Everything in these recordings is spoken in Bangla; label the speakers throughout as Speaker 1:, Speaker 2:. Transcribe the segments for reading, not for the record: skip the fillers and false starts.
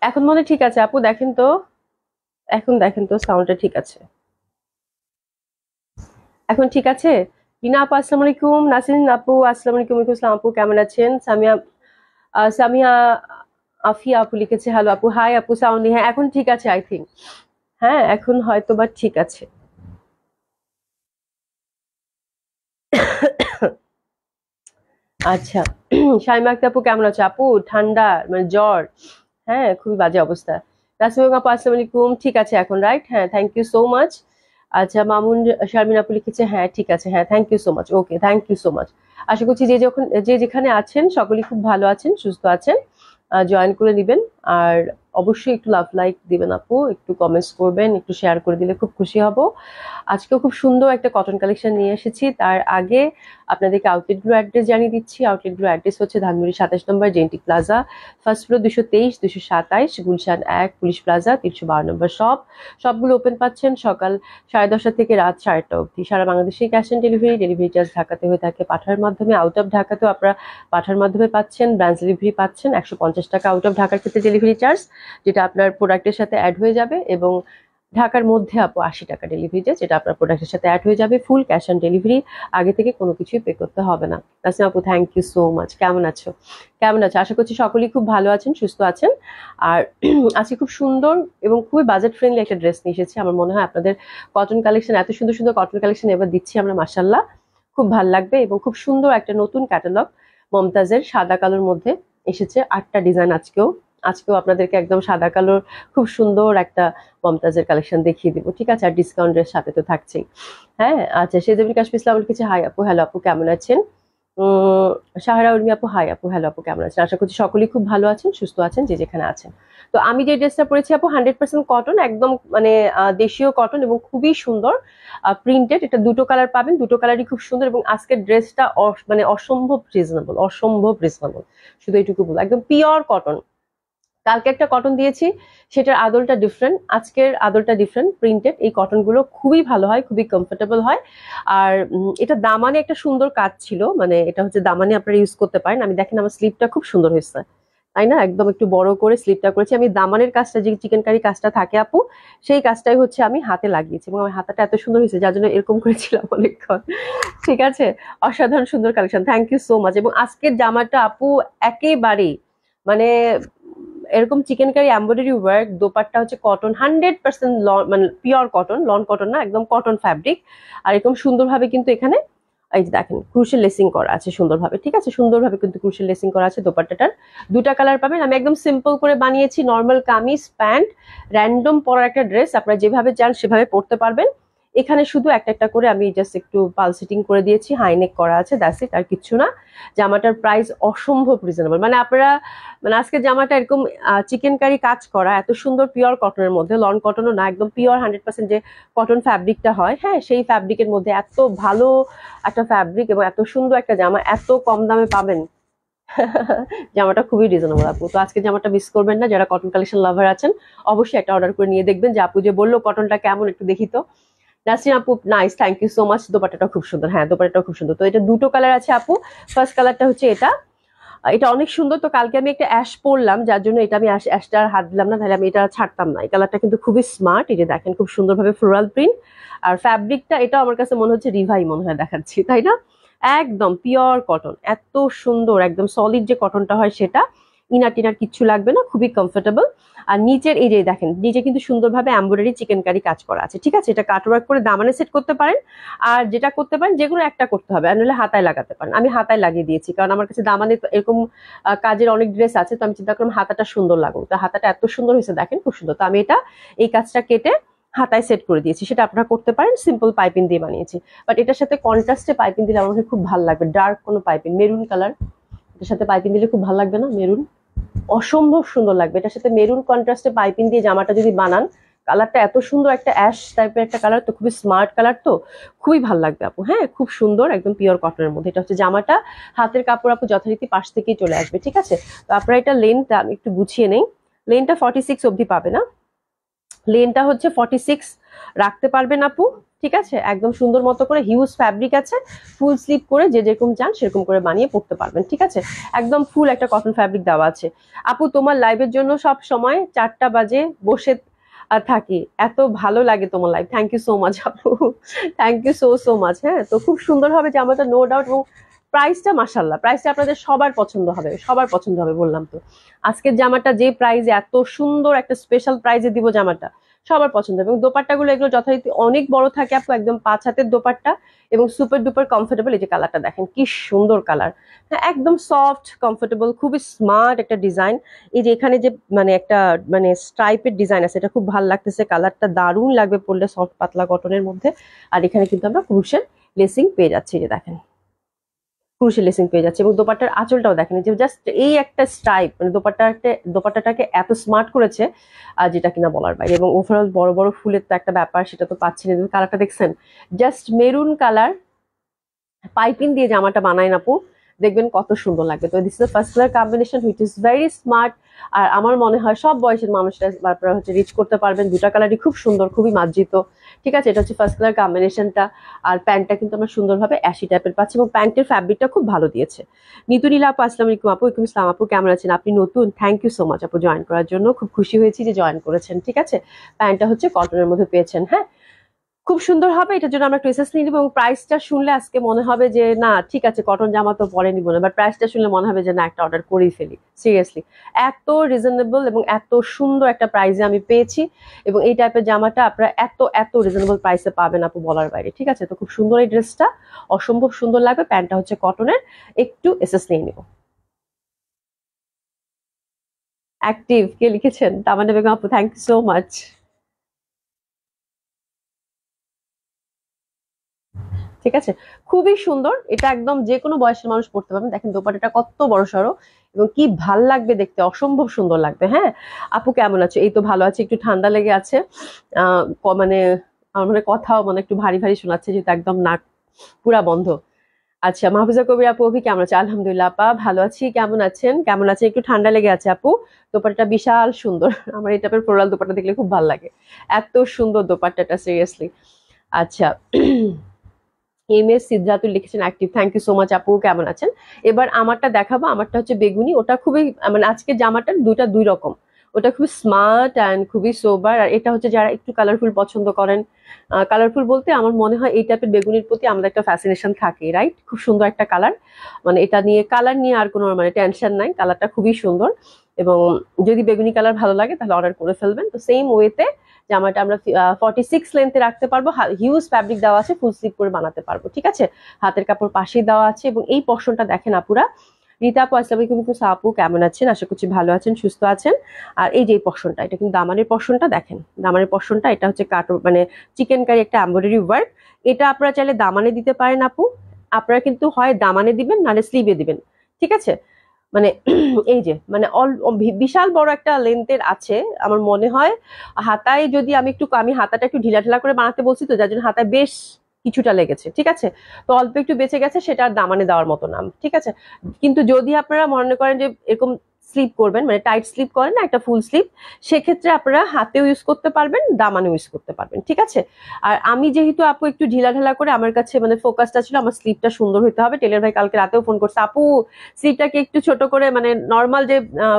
Speaker 1: এখন মনে ঠিক আছে আপু, দেখেন তো, এখন দেখেন তো সাউন্ডটা ঠিক আছে? এখন ঠিক আছে? রিনা আপু আসসালামু আলাইকুম, নাসরিন আপু আসসালামু আলাইকুম, ওয়ালাইকুম আসসালাম আপু, কেমন আছেন? সামিয়া সামিয়া আফিয়া আপু লিখেছে হ্যালো আপু, হাই আপু, সাউন্ড হ্যাঁ এখন ঠিক আছে আই থিঙ্ক। হ্যাঁ এখন হয়তো বা ঠিক আছে। আচ্ছা। শাইমা আক্তার আপু কেমন আছে আপু? ঠান্ডা মানে জ্বর? হ্যাঁ খুবই বাজে অবস্থা। নাসিমা আপু আসসালামু আলাইকুম, ঠিক আছে এখন রাইট? হ্যাঁ থ্যাংক ইউ সো মাচ। আচ্ছা মামুন শারমিন আপু লিখেছে হ্যাঁ ঠিক আছে, হ্যাঁ thank you so much, okay thank you so much. আশা করছি যে যেখানে আছেন সকলেই খুব ভালো আছেন, সুস্থ আছেন। জয়েন করে দিবেন। আর অবশ্যই একটু লাভ লাইক দিবেন আপু, একটু কমেন্টস করবেন, একটু শেয়ার করে দিলে খুব খুশি হব। আজকেও খুব সুন্দর একটা কটন কালেকশন নিয়ে এসেছি। তার আগে আপনাদেরকে আউটলেটগুলো অ্যাড্রেস জানিয়ে দিচ্ছি। আউটলেটগুলো অ্যাড্রেস হচ্ছে ধানমন্ডি 27 নম্বর genetic plaza, first floor 223, 227, Gulshan 1, police plaza, 312 নম্বর শপ। সবগুলো ওপেন পাচ্ছেন সকাল 10:30 থেকে রাত 8:30 অবধি। সারা বাংলাদেশে cash on delivery, delivery charge ঢাকাতে হয়ে থাকে পাঠার মাধ্যমে, আউট অফ ঢাকাতেও আপনারা পাঠার মাধ্যমে পাচ্ছেন, ব্রাঞ্চ ডেলিভারি পাচ্ছেন 150 টাকা আউট অফ ঢাকার ক্ষেত্রে ডেলিভারি চার্জ, যেটা আপনার প্রোডাক্টের সাথে অ্যাড হয়ে যাবে। এবং ঢাকার মধ্যে আপু 80 টাকা ডেলিভারি চার্জ, যেটা আপনার প্রোডাক্টের সাথে অ্যাড হয়ে যাবে। ফুল ক্যাশ অন ডেলিভারি, আগে থেকে কোনো কিছুই পে করতে হবে না। তাসনিম আপু থ্যাংক ইউ সো মাচ, কেমন আছো? কেমন আছো? আশা করছি সকলেই খুব ভালো আছেন, সুস্থ আছেন। আর আজকে খুব সুন্দর এবং খুবই বাজেট ফ্রেন্ডলি একটা ড্রেস নিয়ে এসেছি। আমার মনে হয় আপনাদের কটন কালেকশন, এত সুন্দর সুন্দর কটন কালেকশন এবার দিচ্ছি আমরা, মাশাল্লাহ খুব ভালো লাগবে। এবং খুব সুন্দর একটা নতুন ক্যাটালগ মমতাজের সাদা কালোর মধ্যে এসেছে 8টা ডিজাইন। আজকেও আজকেও আপনাদেরকে একদম সাদা কালোর খুব সুন্দর একটা মমতাজের কালেকশন দেখিয়ে দিব, ঠিক আছে? আর ডিসকাউন্টের সাথে তো থাকছেই। হ্যাঁ আচ্ছা, সেজবিন কাশ্মীর ইসলাম লিখেছে হাই আপু, হ্যালো আপু কেমন আছেন? সাহারা উর্মি আপু হাই আপু, হ্যালো আপু কেমন আছেন? আশা করছি সকলেই খুব ভালো আছেন, সুস্থ আছেন যে যেখানে আছেন। তো আমি যে ড্রেসটা পরেছি আপু 100% কটন, একদম মানে দেশীয় কটন এবং খুবই সুন্দর প্রিন্টেড। এটা দুটো কালার পাবেন, দুটো কালারই খুব সুন্দর। এবং আজকের ড্রেসটা মানে অসম্ভব রিজনেবল, অসম্ভব রিজনেবল, শুধু এইটুকু বলবো, একদম পিওর কটন। কালকে একটা কটন দিয়েছি, সেটার আদলটা ডিফারেন্ট, আজকের আদলটা ডিফারেন্ট। প্রিন্টেড এই কটন গুলো খুবই ভালো হয়, খুবই কমফোর্টেবল হয়। আর এটা দামানে একটা সুন্দর কাজ ছিল, মানে এটা হচ্ছে দামানে আপনারা ইউজ করতে পারেন। আমি দেখেন আমার স্লিপটা খুব সুন্দর হয়েছে, তাই না? একদম একটু বড় করে স্লিপটা করেছি আমি। দামানের কাজটা, যে চিকেন কারি কাজটা থাকে আপু, সেই কাজটাই হচ্ছে আমি হাতে লাগিয়েছি এবং আমার হাতাটা এত সুন্দর হয়েছে, যার জন্য এরকম করেছিলাম অনেকক্ষণ। ঠিক আছে, অসাধারণ সুন্দর collection, thank you so much. এবং আজকের জামাটা আপু একেবারেই মানে এরকম chikankari embroidery work, dupatta হচ্ছে কটন 100% মানে পিওর কটন, লন কটন না, একদম কটন ফ্যাব্রিক। আর এরকম সুন্দরভাবে কিন্তু এখানে এই যে দেখেন ক্রুশেল লেসিং করা আছে সুন্দরভাবে, ঠিক আছে? সুন্দরভাবে কিন্তু ক্রুশেল লেসিং করা আছে। দোপাট্টাটার দুটা কালার পাবেন। আমি একদম সিম্পল করে বানিয়েছি, নর্মাল কামিজ প্যান্ট, র্যান্ডম পরার একটা ড্রেস, আপনারা যেভাবে চান সেভাবে পরতে পারবেন। এখানে শুধু একটা একটা করে আমি জাস্ট একটু পাল সিটিং করে দিয়েছি, হাইনেক করা আছে, দ্যাটস ইট, আর কিচ্ছু না। জামাটার প্রাইস অসম্ভব রিজনেবল, মানে আপনারা মানে আজকে জামাটা এরকম চিকেন কারি কাজ করা, এত সুন্দর পিওর কটনের মধ্যে, লন কটনও না, একদম পিওর 100% যে কটন ফ্যাব্রিকটা হয়, হ্যাঁ সেই ফ্যাব্রিকের মধ্যে এত ভালো একটা ফ্যাব্রিক এবং এত সুন্দর একটা জামা এত কম দামে পাবেন। জামাটা খুবই রিজনেবল আপু। তো আজকে জামাটা মিস করবেন না, যারা কটন কালেকশন লাভার আছেন অবশ্যই একটা অর্ডার করে নিয়ে দেখবেন যে আপু যে বললো কটনটা কেমন একটু দেখি তো। নাসরিন আপু nice, thank you so much. দোপাট্টাটা খুব সুন্দর, হ্যাঁ দোপাট্টাটা খুব সুন্দর। তো এটা দুটো কালার আছে আপু। ফার্স্ট কালারটা হচ্ছে এটা, এটা অনেক সুন্দর। তো কালকে আমি একটা অ্যাশ পরলাম, যার জন্য এটা আমি অ্যাশটা হাত দিলাম না, তাহলে আমি এটা ছাড়তাম না। এই কালারটা কিন্তু খুবই স্মার্ট, এই যে দেখেন খুব সুন্দরভাবে ফ্লোরাল প্রিন্ট। আর ফ্যাব্রিকটা এটা আমার কাছে মনে হচ্ছে রিভাই মনে হয় দেখাচ্ছি, তাই না? একদম পিওর কটন, এত সুন্দর, একদম সলিড যে কটনটা হয় সেটা। ইনার টিনার কিচ্ছু লাগবে না, খুবই কমফোর্টেবল। আর নিচের এই যে দেখেন, নিচে কিন্তু সুন্দরভাবে এমব্রয়ডারি চিকেন কারি কাজ করা আছে, ঠিক আছে? এটা কাটওয়ার্ক করে দামানে সেট করতে পারেন। আর যেটা করতে পারেন, যে কোনো একটা করতে হবে, আর নাহলে হাতায় লাগাতে পারেন। আমি হাতায় লাগিয়ে দিয়েছি, কারণ আমার কাছে দামানে এরকম কাজের অনেক ড্রেস আছে, তো আমি চিন্তা করলাম হাতাটা সুন্দর লাগুক। তো হাতাটা এত সুন্দর হয়েছে দেখেন, খুব সুন্দর। তো আমি এটা এই কাজটা কেটে হাতায় সেট করে দিয়েছি, সেটা আপনারা করতে পারেন। সিম্পল পাইপিং দিয়ে বানিয়েছি, বাট এটার সাথে কন্ট্রাস্টে পাইপিং দিলে আমার খুব ভালো লাগবে। ডার্ক কোনো পাইপিং, মেরুন কালার, এটার সাথে পাইপিং দিলে খুব ভালো লাগবে না? মেরুন অসম্ভব সুন্দর লাগবে। এটার সাথে মেরুন কন্ট্রাস্টে পাইপিং দিয়ে জামাটা যদি বানান, কালারটা এত সুন্দর, একটা অ্যাশ টাইপের একটা কালার, তো খুবই স্মার্ট কালার, তো খুবই ভালো লাগবে আপু। হ্যাঁ খুব সুন্দর, একদম পিওর কটনের মধ্যে। এটা হচ্ছে জামাটা, হাতের কাপড় আপু যথারীতি পাশ থেকেই চলে আসবে, ঠিক আছে? তো আপনারা এটা লেনটা আমি একটু গুছিয়ে নেই। লেনটা 46 অবধি পাবে না, লেনটা হচ্ছে 46 রাখতে পারবেন আপু। ঠিক আছে, একদম সুন্দর মতো করে হিউজ ফ্যাব্রিক আছে, ফুল স্লিপ করে যে যেরকম চান সেরকম করে বানিয়ে পড়তে পারবেন। ঠিক আছে, একদম ফুল একটা কটন ফ্যাব্রিক দেওয়া আছে। আপু তোমার লাইভের জন্য সব সময় 4টা বাজে বসে থাকি, এত ভালো লাগে তোমার live. Thank you so much আপু, থ্যাংক ইউ সো মাচ। হ্যাঁ, তো খুব সুন্দর হবে জামাটা, নো ডাউট। এবং প্রাইসটা মাশাল্লাহ, প্রাইসটা আপনাদের সবার পছন্দ হবে, সবার পছন্দ হবে বললাম তো। আজকের জামাটা যে প্রাইসে, এত সুন্দর একটা স্পেশাল প্রাইসে দিব জামাটা, সবার পছন্দ হবে। এবং দোপাট্টাগুলো এগুলো যথারীতি অনেক বড় থাকে আপু, একদম 5 হাতের দোপাট্টা এবং সুপার ডুপার কমফোর্টেবল। এই যে কালারটা দেখেন কি সুন্দর কালার, হ্যাঁ একদম সফট কমফোর্টেবল, খুবই স্মার্ট একটা ডিজাইন। এই যে এখানে যে মানে একটা মানে স্ট্রাইপের ডিজাইন আছে, এটা খুব ভালো লাগতেছে, কালারটা দারুণ লাগবে পরলে, সফট পাতলা কটনের মধ্যে। আর এখানে কিন্তু আমরা ক্রুশের লেসিং পেয়ে যাচ্ছি, এই যে দেখেন ক্রুশের লেসিং পেয়ে যাচ্ছে। এবং দোপাট্টার আঁচলটাও দেখেন, যে জাস্ট এই একটা স্ট্রাইপ মানে দোপাট্টাটাকে এত স্মার্ট করেছে আর যেটা কিনা বলার বাইরে। এবং ওভারঅল বড় বড় ফুলের তো একটা ব্যাপার, সেটা তো পাচ্ছেন। কালারটা দেখছেন, জাস্ট মেরুন কালার, পাইপিং দিয়ে জামাটা বানায় আপু, দেখবেন কত সুন্দর লাগবে। তো this is the first colour combination which is very smart. আর আমার মনে হয় সব বয়সের মানুষরা আপনারা হচ্ছে রিচ করতে পারবেন। দুটা কালারই খুব সুন্দর, খুবই মার্জিত। ঠিক আছে, এটা হচ্ছে ফার্স্ট কালার কম্বিনেশনটা। আর প্যান্টটা কিন্তু আমরা সুন্দরভাবে অ্যাশি টাইপের পাচ্ছি এবং প্যান্টের ফ্যাব্রিকটা খুব ভালো দিয়েছে। নিতু নীলা আপু আসসালামু আলাইকুম আপু। ওয়ালাইকুম আসসালাম আপু, কেমন আছেন আপনি? নতুন, থ্যাংক ইউ সো মাচ আপু জয়েন করার জন্য, খুব খুশি হয়েছি যে জয়েন করেছেন। ঠিক আছে, প্যান্টটা হচ্ছে কটনের মধ্যে পেয়েছেন। হ্যাঁ, খুব সুন্দর হবে, এটার জন্য আমরা ট্রেসেস নিয়ে নিবো। এবং প্রাইসটা শুনলে আজকে মনে হবে যে না ঠিক আছে কটন জামা তো পরে নিব না, বাট প্রাইসটা শুনলে মনে হবে যে না একটা অর্ডার করেই ফেলি। সিরিয়াসলি এত রিজনেবল এবং এত সুন্দর একটা প্রাইসে আমি পেয়েছি। এবং এই টাইপের জামাটা আপনারা এত এত রিজনেবল প্রাইসে পাবেন আপু বলার বাইরে। ঠিক আছে, তো খুব সুন্দর এই ড্রেসটা, অসম্ভব সুন্দর লাগবে। প্যান্টটা হচ্ছে কটনের, একটু এসএস নিয়ে নিব। অ্যাক্টিভ কে লিখেছেন? তামান্না বেগম আপু, থ্যাংক ইউ সো মাচ। ঠিক আছে, খুবই সুন্দর, এটা একদম যে কোনো বয়সের মানুষ পড়তে পারবেন। দেখেন দোপাট্টাটা কত বড় সড়ো এবং কি ভাল লাগবে দেখতে, অসম্ভব সুন্দর লাগবে। হ্যাঁ আপু কেমন আছে? এই তো ভালো আছে, একটু ঠান্ডা লেগে আছে। মানে আমার মানে কথাও মানে একটু ভারী ভারী শোনাচ্ছে, যেহেতু একদম নাক পুরা বন্ধ। আচ্ছা, মাহফুজা কবির আপু, অভি কেমন আছে? আলহামদুলিল্লাহ আপা ভালো আছি, কেমন আছেন? কেমন আছে? একটু ঠান্ডা লেগে আছে আপু। দোপাট্টাটা বিশাল সুন্দর, আমার এই টাইপের ফ্লোরাল দোপাট্টা দেখলে খুব ভালো লাগে, এত সুন্দর দোপাট্টাটা সিরিয়াসলি। আচ্ছা, এম এস সিদ্ধাতুল লিখেছেন active, thank you so much আপু, কেমন আছেন? এবার আমারটা দেখাবো, আমারটা হচ্ছে বেগুনি, ওটা খুবই মানে আজকে জামাটার দুইটা দুই রকম। ওটা খুবই স্মার্ট অ্যান্ড খুবই সোবার। আর এটা হচ্ছে যারা একটু কালারফুল পছন্দ করেন, কালারফুল বলতে আমার মনে হয় এই টাইপের বেগুনির প্রতি আমাদের একটা ফ্যাসিনেশন থাকে, রাইট? খুব সুন্দর একটা কালার, মানে এটা নিয়ে কালার নিয়ে আর কোনো মানে টেনশন নাই, কালারটা খুবই সুন্দর। এবং যদি বেগুনি কালার ভালো লাগে তাহলে অর্ডার করে ফেলবেন। তো সেম ওয়েতে জামাটা আমরা 46 লেন্থে রাখতে পারবো, হিউজ ফ্যাব্রিক দেওয়া আছে, ফুল স্লিভ করে বানাতে পারবো। ঠিক আছে, হাতের কাপড় পাশেই দেওয়া আছে। এবং এই পশনটা দেখেন আপুরা, রীতা আপু আসসালামু আলাইকুম আপু, কেমন আছেন? আশা করছি ভালো আছেন, সুস্থ আছেন। আর এই যে পশনটা, এটা কিন্তু দামানের পশনটা দেখেন, দামানের পশনটা এটা হচ্ছে কাটো মানে চিকেন কারি একটা এমব্রয়ডারি ওয়ার্ক। এটা আপনারা চাইলে দামানে দিতে পারেন আপু, আপনারা কিন্তু হয় দামানে দিবেন নাহলে স্লিভে দিবেন। ঠিক আছে, মানে এই যে মানে বিশাল বড় একটা লেন্থের আছে আমার মনে হয়। হাতায় যদি আমি হাতাটা একটু ঢিলা ঢিলা করে বানাতে বলছি, তো যার জন্য হাতায় বেশ কিছুটা লেগেছে। ঠিক আছে, তো অল্প একটু বেঁচে গেছে, সেটা আর দামানে দেওয়ার মতো না। ঠিক আছে, কিন্তু যদি আপনারা মনে করেন যে এরকম স্লিপ করবেন, মানে টাইট স্লিপ করেন না একটা ফুল স্লিপ, সেক্ষেত্রে আপনারা হাতেও ইউজ করতে পারবেন, দামানেও ইউজ করতে পারবেন। ঠিক আছে, আর আমি যেহেতু আপু একটু ঢিলা ঢালা করে, আমার কাছে মানে ফোকাসটা ছিল আমার স্লিপটা সুন্দর হতে হবে। টেলার ভাই কালকে রাতেও ফোন করছে, আপু স্লিপটাকে একটু ছোট করে মানে নর্মাল যে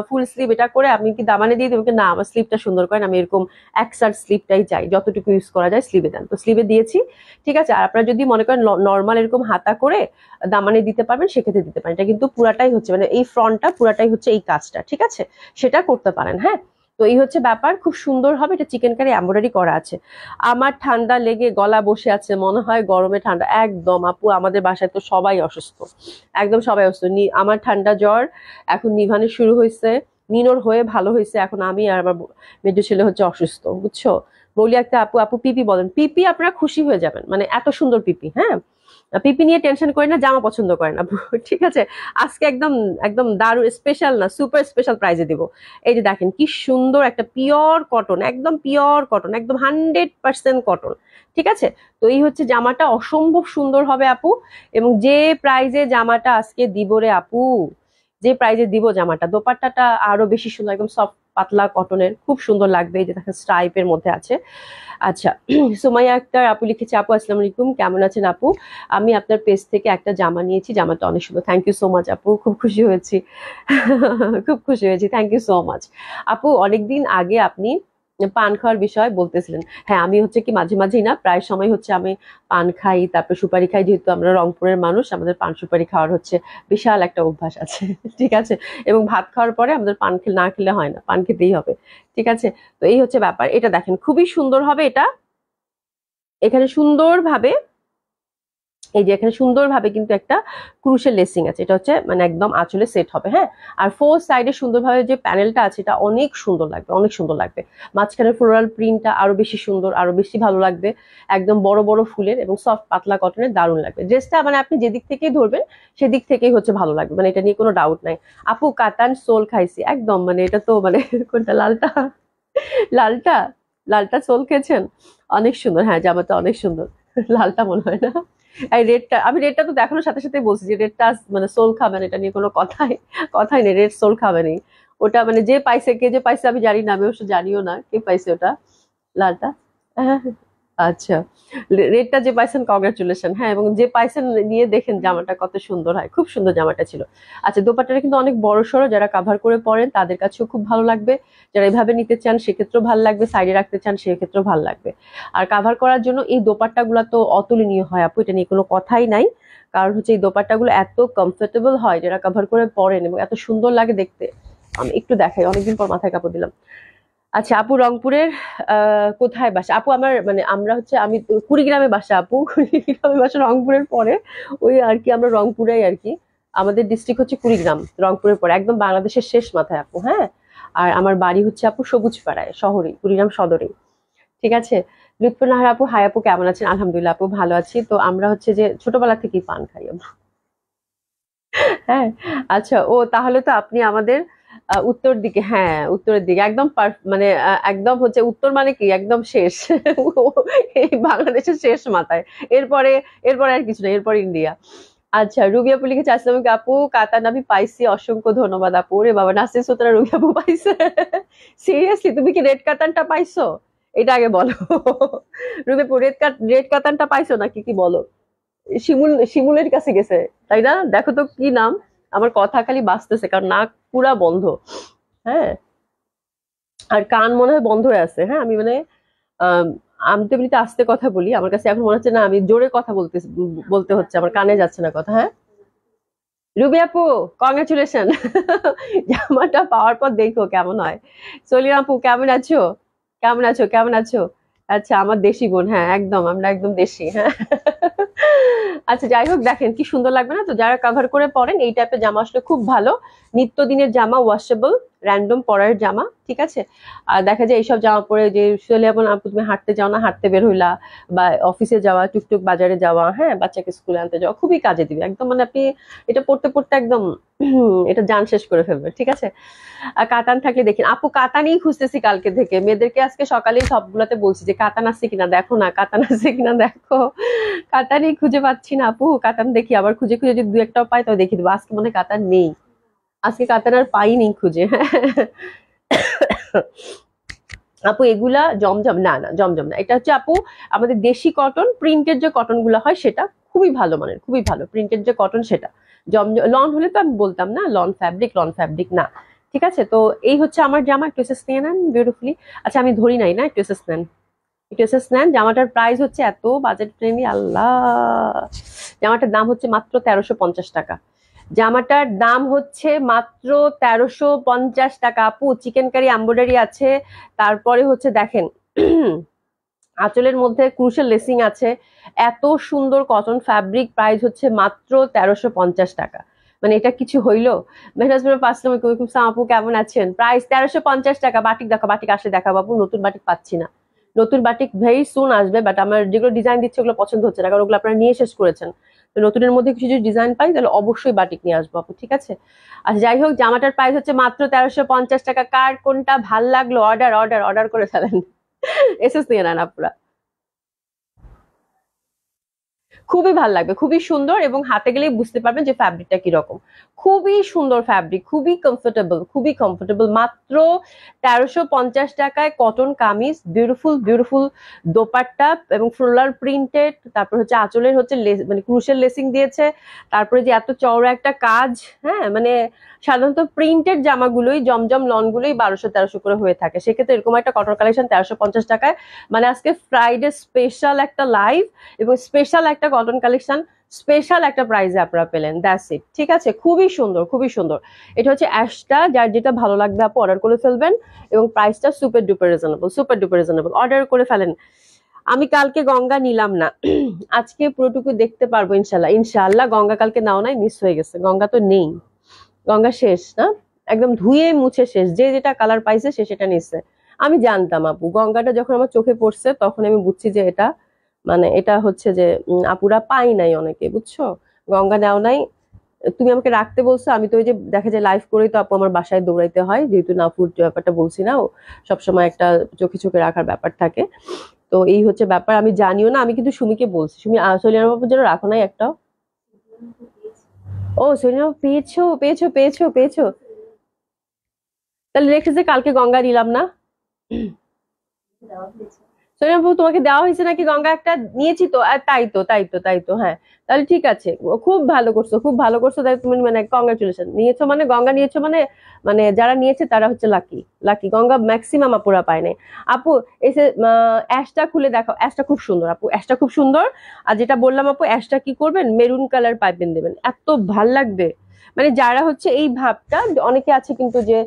Speaker 1: ফুল স্লিভ এটা করে আপনি কি দামানে দিয়ে দেবেন? না, আমার স্লিপটা সুন্দর করেন, আমি এরকম একসার স্লিপটাই চাই, যতটুকু ইউজ করা যায় স্লিভে দেন। তো স্লিভে দিয়েছি। ঠিক আছে, আর আপনারা যদি মনে করেন নর্মাল এরকম হাতা করে দামানে দিতে পারবেন, সেক্ষেত্রে দিতে পারেন। এটা কিন্তু পুরাটাই হচ্ছে মানে এই ফ্রন্টটা পুরাটাই হচ্ছে এই কাজটা। ঠিক আছে, সেটা করতে পারেন। হ্যাঁ, তো এই হচ্ছে ব্যাপার, খুব সুন্দর হবে। এটা চিকেন কারি এমব্রয়ডারি করা আছে। আমার ঠান্ডা লেগে গলা বসে আছে, মনে হয় গরমে ঠান্ডা একদম। আপু আমাদের বাসায় তো সবাই অসুস্থ, একদম সবাই অসুস্থ। আমার ঠান্ডা জ্বর, এখন নিভানের শুরু হয়েছে, নিনোর হয়ে ভালো হয়েছে, এখন আমি আর আমার মেজো ছেলে হচ্ছে অসুস্থ, বুঝছো? বলি একটা আপু, আপু পিপি বলেন, পিপি আপনারা খুশি হয়ে যাবেন, মানে এত সুন্দর পিপি। হ্যাঁ, পিপি নিয়ে টেনশন করেন না, জামা পছন্দ করেন আপু। ঠিক আছে, আজকে একদম একদম দারুণ স্পেশাল না সুপার স্পেশাল প্রাইজে দিব। এই যে দেখেন কি সুন্দর একটা পিওর কটন, একদম পিওর কটন, একদম 100% কটন। ঠিক আছে, তো এই হচ্ছে জামাটা, অসম্ভব সুন্দর হবে আপু। এবং যে প্রাইজে জামাটা আজকে দিব রে আপু, যে প্রাইজে দিব জামাটা, দোপাট্টাটা আরো বেশি সুন্দর, একদম সফট পাতলা কটনের, খুব সুন্দর লাগবে। এই যে দেখেন স্ট্রাইপের মধ্যে আছে। আচ্ছা, সুমাইয়া আক্তার আপু লিখেছে, আপু আসসালামু আলাইকুম, কেমন আছেন আপু? আমি আপনার পেজ থেকে একটা জামা নিয়েছি, জামাটা অনেক সুন্দর। থ্যাংক ইউ সো মাচ আপু, খুব খুশি হয়েছি। খুব খুশি হয়েছি, থ্যাংক ইউ সো মাচ। আপু অনেকদিন আগে আপনি পান খাওয়ার বিষয় বলতেছিলেন। হ্যাঁ, আমি হচ্ছে কি মাঝে মাঝেই না, প্রায় সময় হচ্ছে আমি পান খাই, তারপর সুপারি খাই। যেহেতু আমরা রংপুরের মানুষ, আমাদের পান সুপারি খাওয়ার হচ্ছে বিশাল একটা অভ্যাস আছে। ঠিক আছে, এবং ভাত খাওয়ার পরে আমাদের পান খেলে না খেলে হয় না, পান খেতেই হবে। ঠিক আছে, তো এই হচ্ছে ব্যাপার। এটা দেখেন খুবই সুন্দর হবে এটা, এখানে সুন্দরভাবে, এই যে এখানে সুন্দরভাবে কিন্তু একটা ক্রুশের লেসিং আছে, এটা হচ্ছে মানে একদম আঁচলে সেট হবে। হ্যাঁ, আর ফোর সাইডে সুন্দরভাবে যে প্যানেলটা আছে এটা অনেক সুন্দর লাগবে, অনেক সুন্দর লাগবে। মাঝখানে ফ্লোরাল প্রিন্টটা আরো বেশি সুন্দর, আরো বেশি ভালো লাগবে। একদম বড় বড় ফুলের এবং সফট পাতলা কটনের, দারুণ লাগবে ড্রেসটা। মানে আপনি যেদিক থেকেই ধরবেন সেদিক থেকেই হচ্ছে ভালো লাগবে, মানে এটা নিয়ে কোনো ডাউট নাই। আপু কাতান সোল খাইছি একদম, মানে এটা তো মানে কোনটা, লালটা? লালটা, লালটা সোল খেয়েছেন? অনেক সুন্দর, হ্যাঁ জামাটা অনেক সুন্দর। লালটা মনে হয় না, এই রেডটা, আমি রেডটা তো দেখানোর সাথে সাথে বলছি যে রেডটা মানে সোল খাবেন, এটা নিয়ে কোনো কথাই নেই, রেড সোল খাবেনই। ওটা মানে যে পাইছে, কে যে পাইছে আমি জানি না, আমি অবশ্য জানিও না কে পাইছে ওটা, লালটা। হ্যাঁ, আচ্ছা, রেডটা যে পাইছেন কংগ্রাচুলেশন। হ্যাঁ, এবং যে পাইছেন নিয়ে দেখেন জামাটা কত সুন্দর হয়, খুব সুন্দর জামাটা ছিল। আচ্ছা, দোপাট্টাটা কিন্তু অনেক বড় সড়ো, যারা কাভার করে পরেন তাদের কাছেও খুব ভালো লাগবে। যারা এভাবে নিতে চান সেক্ষেত্রেও ভালো লাগবে, সাইডে রাখতে চান সেক্ষেত্রেও ভালো লাগবে। আর কাভার করার জন্য এই দোপাট্টা গুলা তো অতুলনীয় হয় আপু, এটা নিয়ে কোনো কথাই নাই। কারণ হচ্ছে এই দোপাট্টা গুলো এত কমফোর্টেবল হয়, যারা কাভার করে পরেন, এবং এত সুন্দর লাগে দেখতে। আমি একটু দেখাই, অনেকদিন পর মাথায় কাপড় দিলাম। আচ্ছা আপু, রংপুরের কোথায় বাসা আপু? আমার মানে আমরা হচ্ছে, আমি কুড়িগ্রামে বাসা আপু। কুড়িগ্রামে বাসা, রংপুরের পরে। ওই আর কি, আমরা রংপুরেই আর কি। আমাদের ডিস্ট্রিক্ট হচ্ছে কুড়িগ্রাম, রংপুরের পরে একদম বাংলাদেশের শেষ মাথায় আপু। হ্যাঁ, আর আমার বাড়ি হচ্ছে আপু সবুজপাড়ায়, শহরে, কুড়িগ্রাম সদরে। ঠিক আছে। লুৎফর নাহার আপু, হাই আপু, কেমন আছেন? আলহামদুলিল্লাহ আপু, ভালো আছি। তো আমরা হচ্ছে যে ছোটবেলা থেকেই পান খাই আপু। হ্যাঁ, আচ্ছা, ও তাহলে তো আপনি আমাদের উত্তর দিকে, হ্যাঁ উত্তরের দিকে একদম মানে একদম হচ্ছে উত্তর মানে কি একদম শেষ। এই বাংলাদেশের শেষ মাথায়। এরপরে, এরপরে আর কিছু না, এরপর ইন্ডিয়া। আচ্ছা, রুবি আপু লিখেছে, আসসালামু আলাইকুম আপু, কাতান আমি পাইছি, অসংখ্য ধন্যবাদ আপু। রে বাবা, নাসির সুতরা রুবি আপু পাইছে? সিরিয়াসলি, তুমি কি রেড কাতানটা পাইছো? এটা আগে বলো। রুবি আপু, রেড কাতানটা পাইছো নাকি, কি বলো? শিমুলের কাছে গেছে, তাই না? দেখো তো কি নাম। আমার কথা খালি বাঁচতেছে, কারণ নাক পুরা বন্ধ। হ্যাঁ, আর কান মনে হয় বন্ধ হয়ে আছে। হ্যাঁ, আমি মানে আম, আমি তো এমনিতে আস্তে কথা বলি, আমার কাছে এখন মনে হচ্ছে না আমি জোরে কথা বলতে হচ্ছে, আমার কানে যাচ্ছে না কথা। হ্যাঁ, রুবি আপু, কংগ্রেচুলেশন। জামাটা পাওয়ার পর দেখো কেমন হয়। সলিম আপু, কেমন আছো? কেমন আছো, কেমন আছো? আচ্ছা, আমার দেশি বোন, হ্যাঁ একদম, আমরা একদম দেশি। হ্যাঁ। আচ্ছা, যাই হোক, দেখেন কি সুন্দর লাগবে না? তো যারা কভার করে পরেন এই টাইপের জামা আসলে খুব ভালো। নিত্যদিনের জামা, ওয়াশেবল, র্যান্ডম পরার জামা। ঠিক আছে। আর দেখা যায় এইসব জামা পরে যে যেমন আপু তুমি হাঁটতে যাও না, হাঁটতে বের হইলা, বা অফিসে যাওয়া, টুকটুক বাজারে যাওয়া, হ্যাঁ বাচ্চাকে স্কুলে আনতে যাওয়া, খুবই কাজে দিবে একদম। মানে আপনি এটা পড়তে পড়তে একদম এটা জান শেষ করে ফেলবে। ঠিক আছে। আর কাতান থাকলে দেখেন আপু, কাতানই খুঁজতেছি কালকে থেকে, মেয়েদেরকে আজকে সকালেই সবগুলাতে বলছি যে কাতান আছে কিনা দেখো না, কাতান আছে কিনা দেখো। কাতানই খুঁজে পাচ্ছি না আপু, কাতান দেখি আবার, খুঁজে খুঁজে যদি দু একটাও পাই তাও দেখি দেবো। আজকে মনে হয় কাতান নেই, আজকে কাতান আর পাইনি খুঁজে। আপু এগুলা জমজম না, না জমজম না, এটা হচ্ছে আপু আমাদের দেশি কটন, প্রিন্টের যে কটন গুলো হয় সেটা খুবই ভালো মানের, খুবই ভালো প্রিন্টের যে কটন সেটা। জমজম লন হলে তো আমি বলতাম না, লন ফ্যাব্রিক, লন ফ্যাব্রিক না। ঠিক আছে, তো এই হচ্ছে আমার জামা, একটু এসেস নিয়ে নেন বিউটিফুলি। আচ্ছা, আমি ধরি নাই না, একটু এসেস নেন, একটু এসেস নেন। জামাটার প্রাইস হচ্ছে এত বাজেট ফ্রেন্ডলি, আল্লাহ। জামাটার দাম হচ্ছে মাত্র 1350 টাকা। জামাটার দাম হচ্ছে মাত্র 1350 টাকা আপু। চিকেন কারি এমব্রয়ডারি আছে, তারপরে হচ্ছে দেখেন আঁচলের মধ্যে ক্রুশাল লেসিং আছে, এত সুন্দর কটন ফ্যাব্রিক, প্রাইস হচ্ছে মাত্র 1350 টাকা। মানে এটা কিছু হইলো? মেহরাজ আপু, কেমন আছেন? প্রাইস 1350 টাকা। বাটিক দেখো, বাটিক আসলে দেখা বাবু, নতুন বাটিক পাচ্ছি না। নতুন বাটিক ভেরি সুন আসবে, বাট আমার যেগুলো ডিজাইন দিচ্ছে ওগুলো পছন্দ হচ্ছে না, কারণ ওগুলো আপনারা নিয়ে শেষ করেছেন। তো নতুনের মধ্যে কিছু যদি ডিজাইন পাই তাহলে অবশ্যই বাটিক নিয়ে আসবো আপু। ঠিক আছে। আচ্ছা, যাই হোক, জামাটার প্রাইস হচ্ছে মাত্র 1350 টাকা। কার কোনটা ভাল লাগলো অর্ডার অর্ডার অর্ডার করে ফেলেন। এসএস নিয়ে নেন আপুরা। খুবই ভালো লাগবে, খুবই সুন্দর, এবং হাতে গেলেই বুঝতে পারবেন যে ফ্যাব্রিকটা কিরকম। খুবই সুন্দর ফ্যাব্রিক, খুবই কমফোর্টেবল, খুবই কমফোর্টেবল। মাত্র 1350 টাকায় cotton kameez, beautiful beautiful dupatta এবং ফ্লোরাল প্রিন্টেড, তারপর হচ্ছে আঁচলের হচ্ছে মানে ক্রুশের লেসিং দিয়েছে, তারপরে যে এত চওড়া একটা কাজ। হ্যাঁ, মানে সাধারণত প্রিন্টেড জামাগুলোই, জমজম লনগুলোই 1200-1300 করে হয়ে থাকে, সেক্ষেত্রে এরকম একটা কটন কালেকশন 1350 টাকায়, মানে আজকে ফ্রাইডে স্পেশাল একটা লাইভ এবং স্পেশাল একটা কটন কালেকশন, স্পেশাল একটা প্রাইজে আপনারা পেলেন। That's it. ঠিক আছে, খুবই সুন্দর, খুবই সুন্দর। এটা হচ্ছে অ্যাশটা, যার যেটা ভালো লাগবে আপু অর্ডার করে ফেলবেন, এবং প্রাইসটা super duper reasonable, super duper reasonable. Order করে ফেলেন। আমি কালকে গঙ্গা নিলাম না, আজকে পুরোটুকু দেখতে পারবো ইনশাল্লাহ। ইনশাল্লাহ গঙ্গা কালকে নাও নাই, মিস হয়ে গেছে, গঙ্গা তো নেই, গঙ্গা শেষ না, একদম ধুয়ে মুছে শেষ, যে যেটা কালার পাইছে সে সেটা নিচ্ছে। আমি জানতাম আপু, গঙ্গাটা যখন আমার চোখে পড়ছে তখন আমি বুঝছি যে এটা, মানে এটা হচ্ছে যে আপুরা পাই নাই অনেকে, বুঝছো, গঙ্গা নেও নাই। তুমি আমাকে রাখতে বলছো, আমি তো ওই যে দেখা যায় লাইভ করেই তো আপু আমার বাসায় দৌড়াইতে হয়, যেহেতু নাফুর ব্যাপারটা বলছি না, ও সবসময় একটা চোখে চোখে রাখার ব্যাপার থাকে। তো এই হচ্ছে ব্যাপার, আমি জানিও না, আমি কিন্তু সুমিকে বলছি, সুমি সলিয়ানা বাবুর জন্য রাখো নাই একটাও। ও সলিয়ানা বাবু, পেয়েছো পেয়েছো পেয়েছো পেয়েছো, তাহলে রেখেছে, কালকে গঙ্গা নিলাম না। সোনিয়া আপু, তোমাকে দেওয়া হয়েছে নাকি গঙ্গা? একটা নিয়েছি তো, তাই তো তাই তো তাই তো, হ্যাঁ। তাহলে ঠিক আছে, খুব ভালো করছো, খুব ভালো করছো, তাই তুমি মানে কংগ্রাচুলেশন, নিয়েছো মানে, গঙ্গা নিয়েছো মানে, মানে যারা নিয়েছে তারা হচ্ছে লাকি, লাকি। গঙ্গা ম্যাক্সিমাম আপুরা পায় নাই। আপু এসে অ্যাশটা খুলে দেখো, অ্যাশটা খুব সুন্দর আপু, অ্যাশটা খুব সুন্দর। আর যেটা বললাম আপু, অ্যাশটা কি করবেন, মেরুন কালার পাইপেন দেবেন, এত ভাল লাগবে। মানে যারা হচ্ছে এই ভাবটা, অনেকে আছে কিন্তু যে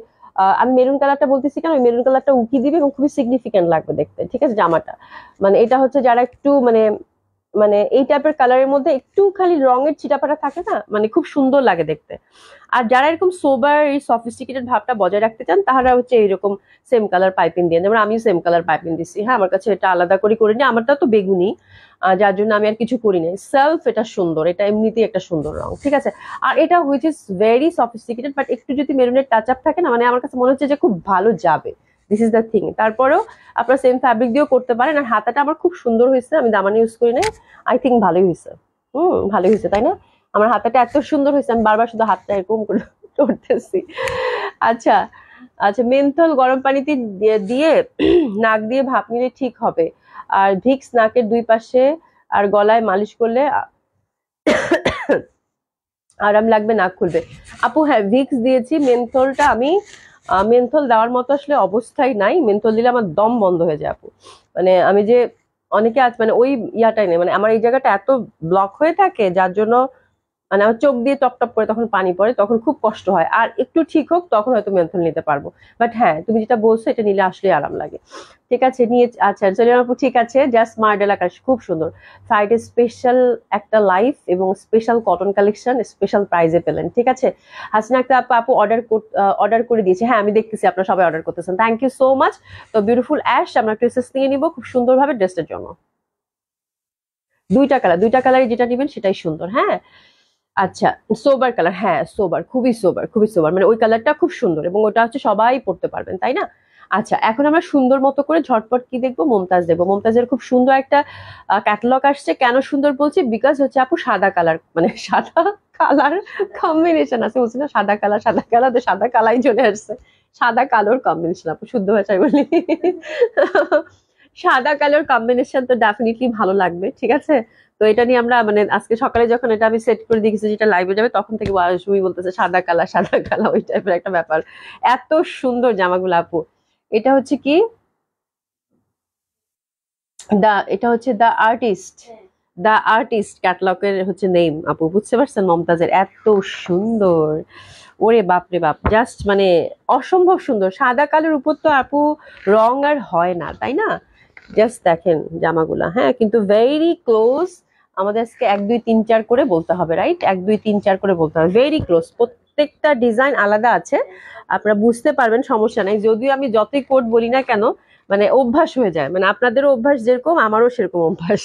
Speaker 1: আমি মেরুন কালারটা বলতেছি কেন, মেরুন কালারটা উকি দিবে এবং খুবই সিগনিফিকেন্ট লাগবে দেখতে, ঠিক আছে জামাটা। মানে এটা হচ্ছে যারা একটু মানে, মানে এই টাইপের কালারের মধ্যে একটু খালি রঙের ছিটাফাটা থাকে না, মানে খুব সুন্দর লাগে দেখতে। আর যারা এরকম সোবার, এই সফিস্টিকেটেড ভাবটা বজায় রাখতে চান, তারা হচ্ছে এইরকম সেম কালার পাইপিং দিয়ে, যেমন আমিও সেম কালার পাইপিং দিচ্ছি। হ্যাঁ, আমার কাছে এটা আলাদা করে করিনি, আমারটা তো বেগুনি, যার জন্য আমি আর কিছু করি নাই। সেলফ এটা সুন্দর, এটা এমনিতেই একটা সুন্দর রং, ঠিক আছে। আর এটা which is very sophisticated, but একটু যদি মেরুনের টাচ আপ থাকে না, মানে আমার কাছে মনে হচ্ছে যে খুব ভালো যাবে। This is the thing. তারপরেও আপনারা সেম ফ্যাব্রিক দিয়েও করতে পারেন। আর হাতাটা আমার খুব সুন্দর হয়েছে, আমি দামানি ইউজ করি নাই, আই থিঙ্ক ভালোই হয়েছে। ভালোই হয়েছে, তাই না? আমার হাতাটা এত সুন্দর হয়েছে, আমি বারবার শুধু হাতটা এরকম করে করতেছি। আচ্ছা আচ্ছা, মেন্থল গরম পানিতে দিয়ে নাক দিয়ে ভাপ নিলে ঠিক হবে। আর ভিক্স নাকের দুই পাশে আর গলায় মালিশ করলে আরাম লাগবে, নাক খুলবে। আপু হ্যাঁ, ভিক্স দিয়েছি, মেন্থলটা আমি মেন্থল দেওয়ার মতো আসলে অবস্থায় নাই, মেন্থল দিলে আমার দম বন্ধ হয়ে যায় আপু। মানে আমি যে অনেকে আছে, মানে ওই ইয়াটাই নেই, মানে আমার এই জায়গাটা এত ব্লক হয়ে থাকে, যার জন্য মানে আমার চোখ দিয়ে টপ টপ করে তখন পানি পড়ে, তখন খুব কষ্ট হয়। আর একটু ঠিক হোক তখন হয়তো মেন্থল নিতে পারবো। বাট হ্যাঁ, তুমি যেটা বলছো এটা নিলে আসলে আরাম লাগে। ঠিক আছে, নিয়ে আচ্ছা চলে আপু, ঠিক আছে। জাস্ট স্মার্ট এলাকা খুব সুন্দর, ফ্রাইডে স্পেশাল একটা লাইফ এবং স্পেশাল কটন কালেকশন স্পেশাল প্রাইজে পেলেন। ঠিক আছে, হাসিনা একটা আপু, আপু অর্ডার করে দিয়েছে। হ্যাঁ, আমি দেখতেছি আপনারা সবাই অর্ডার করতেছেন, থ্যাংক ইউ সো মাচ। তো বিউটিফুল অ্যাশ, আমরা একটু এসেস নিয়ে নিবো খুব সুন্দরভাবে ড্রেসের জন্য। দুইটা কালারই যেটা নিবেন সেটাই সুন্দর। হ্যাঁ, আচ্ছা, সোবার কালার, হ্যাঁ সোবার, খুবই সোবার, খুবই সোবার, মানে ওই কালারটা খুব সুন্দর এবং ওটা হচ্ছে সবাই পড়তে পারবেন, তাই না? আচ্ছা, এখন আমরা সুন্দর মতো করে ঝটপট কি দেখবো, মুমতাজ দেখবো। মুমতাজের খুব সুন্দর একটা ক্যাটালগ আসছে। কেন সুন্দর বলছি, বিকজ হচ্ছে আপু সাদা কালার, মানে সাদা কালার কম্বিনেশন আছে, বুঝছি না, সাদা কালার, সাদা কালার, সাদা কালাই চলে আসছে, সাদা কালোর কম্বিনেশন আপু, শুদ্ধ ভাষায় বলি। সাদা কালোর কম্বিনেশন তো ডেফিনেটলি ভালো লাগবে, ঠিক আছে। তো এটা নিয়ে আমরা মানে আজকে সকালে যখন এটা আমি সেট করে দেখেছি যেটা লাইভে যাবে, তখন থেকে সুমি বলতেছে সাদা কালা, সাদা কালা, ওই টাইপের একটা ব্যাপার। এত সুন্দর জামাগুলো আপু। এটা হচ্ছে কি, এটা হচ্ছে দ্য আর্টিস্ট ক্যাটালগের হচ্ছে নেম আপু, বুঝতে পারছেন? মমতাজের এত সুন্দর, ওরে বাপ রে বাপ, জাস্ট মানে অসম্ভব সুন্দর। সাদা কালোর উপর তো আপু রং আর হয় না, তাই না? জাস্ট দেখেন জামাগুলা, হ্যাঁ, কিন্তু ভেরি ক্লোজ। আমাদের আজকে 1 2 3 4 করে বলতে হবে, রাইট? 1 2 3 4 করে বলতে হবে, ভেরি ক্লোজ। প্রত্যেকটা ডিজাইন আলাদা আছে, আপনারা বুঝতে পারবেন, সমস্যা নাই। যদিও আমি যতই কোড বলি না কেন, মানে অভ্যাস হয়ে যায়, মানে আপনাদেরও অভ্যাস যেরকম আমারও সেরকম অভ্যাস।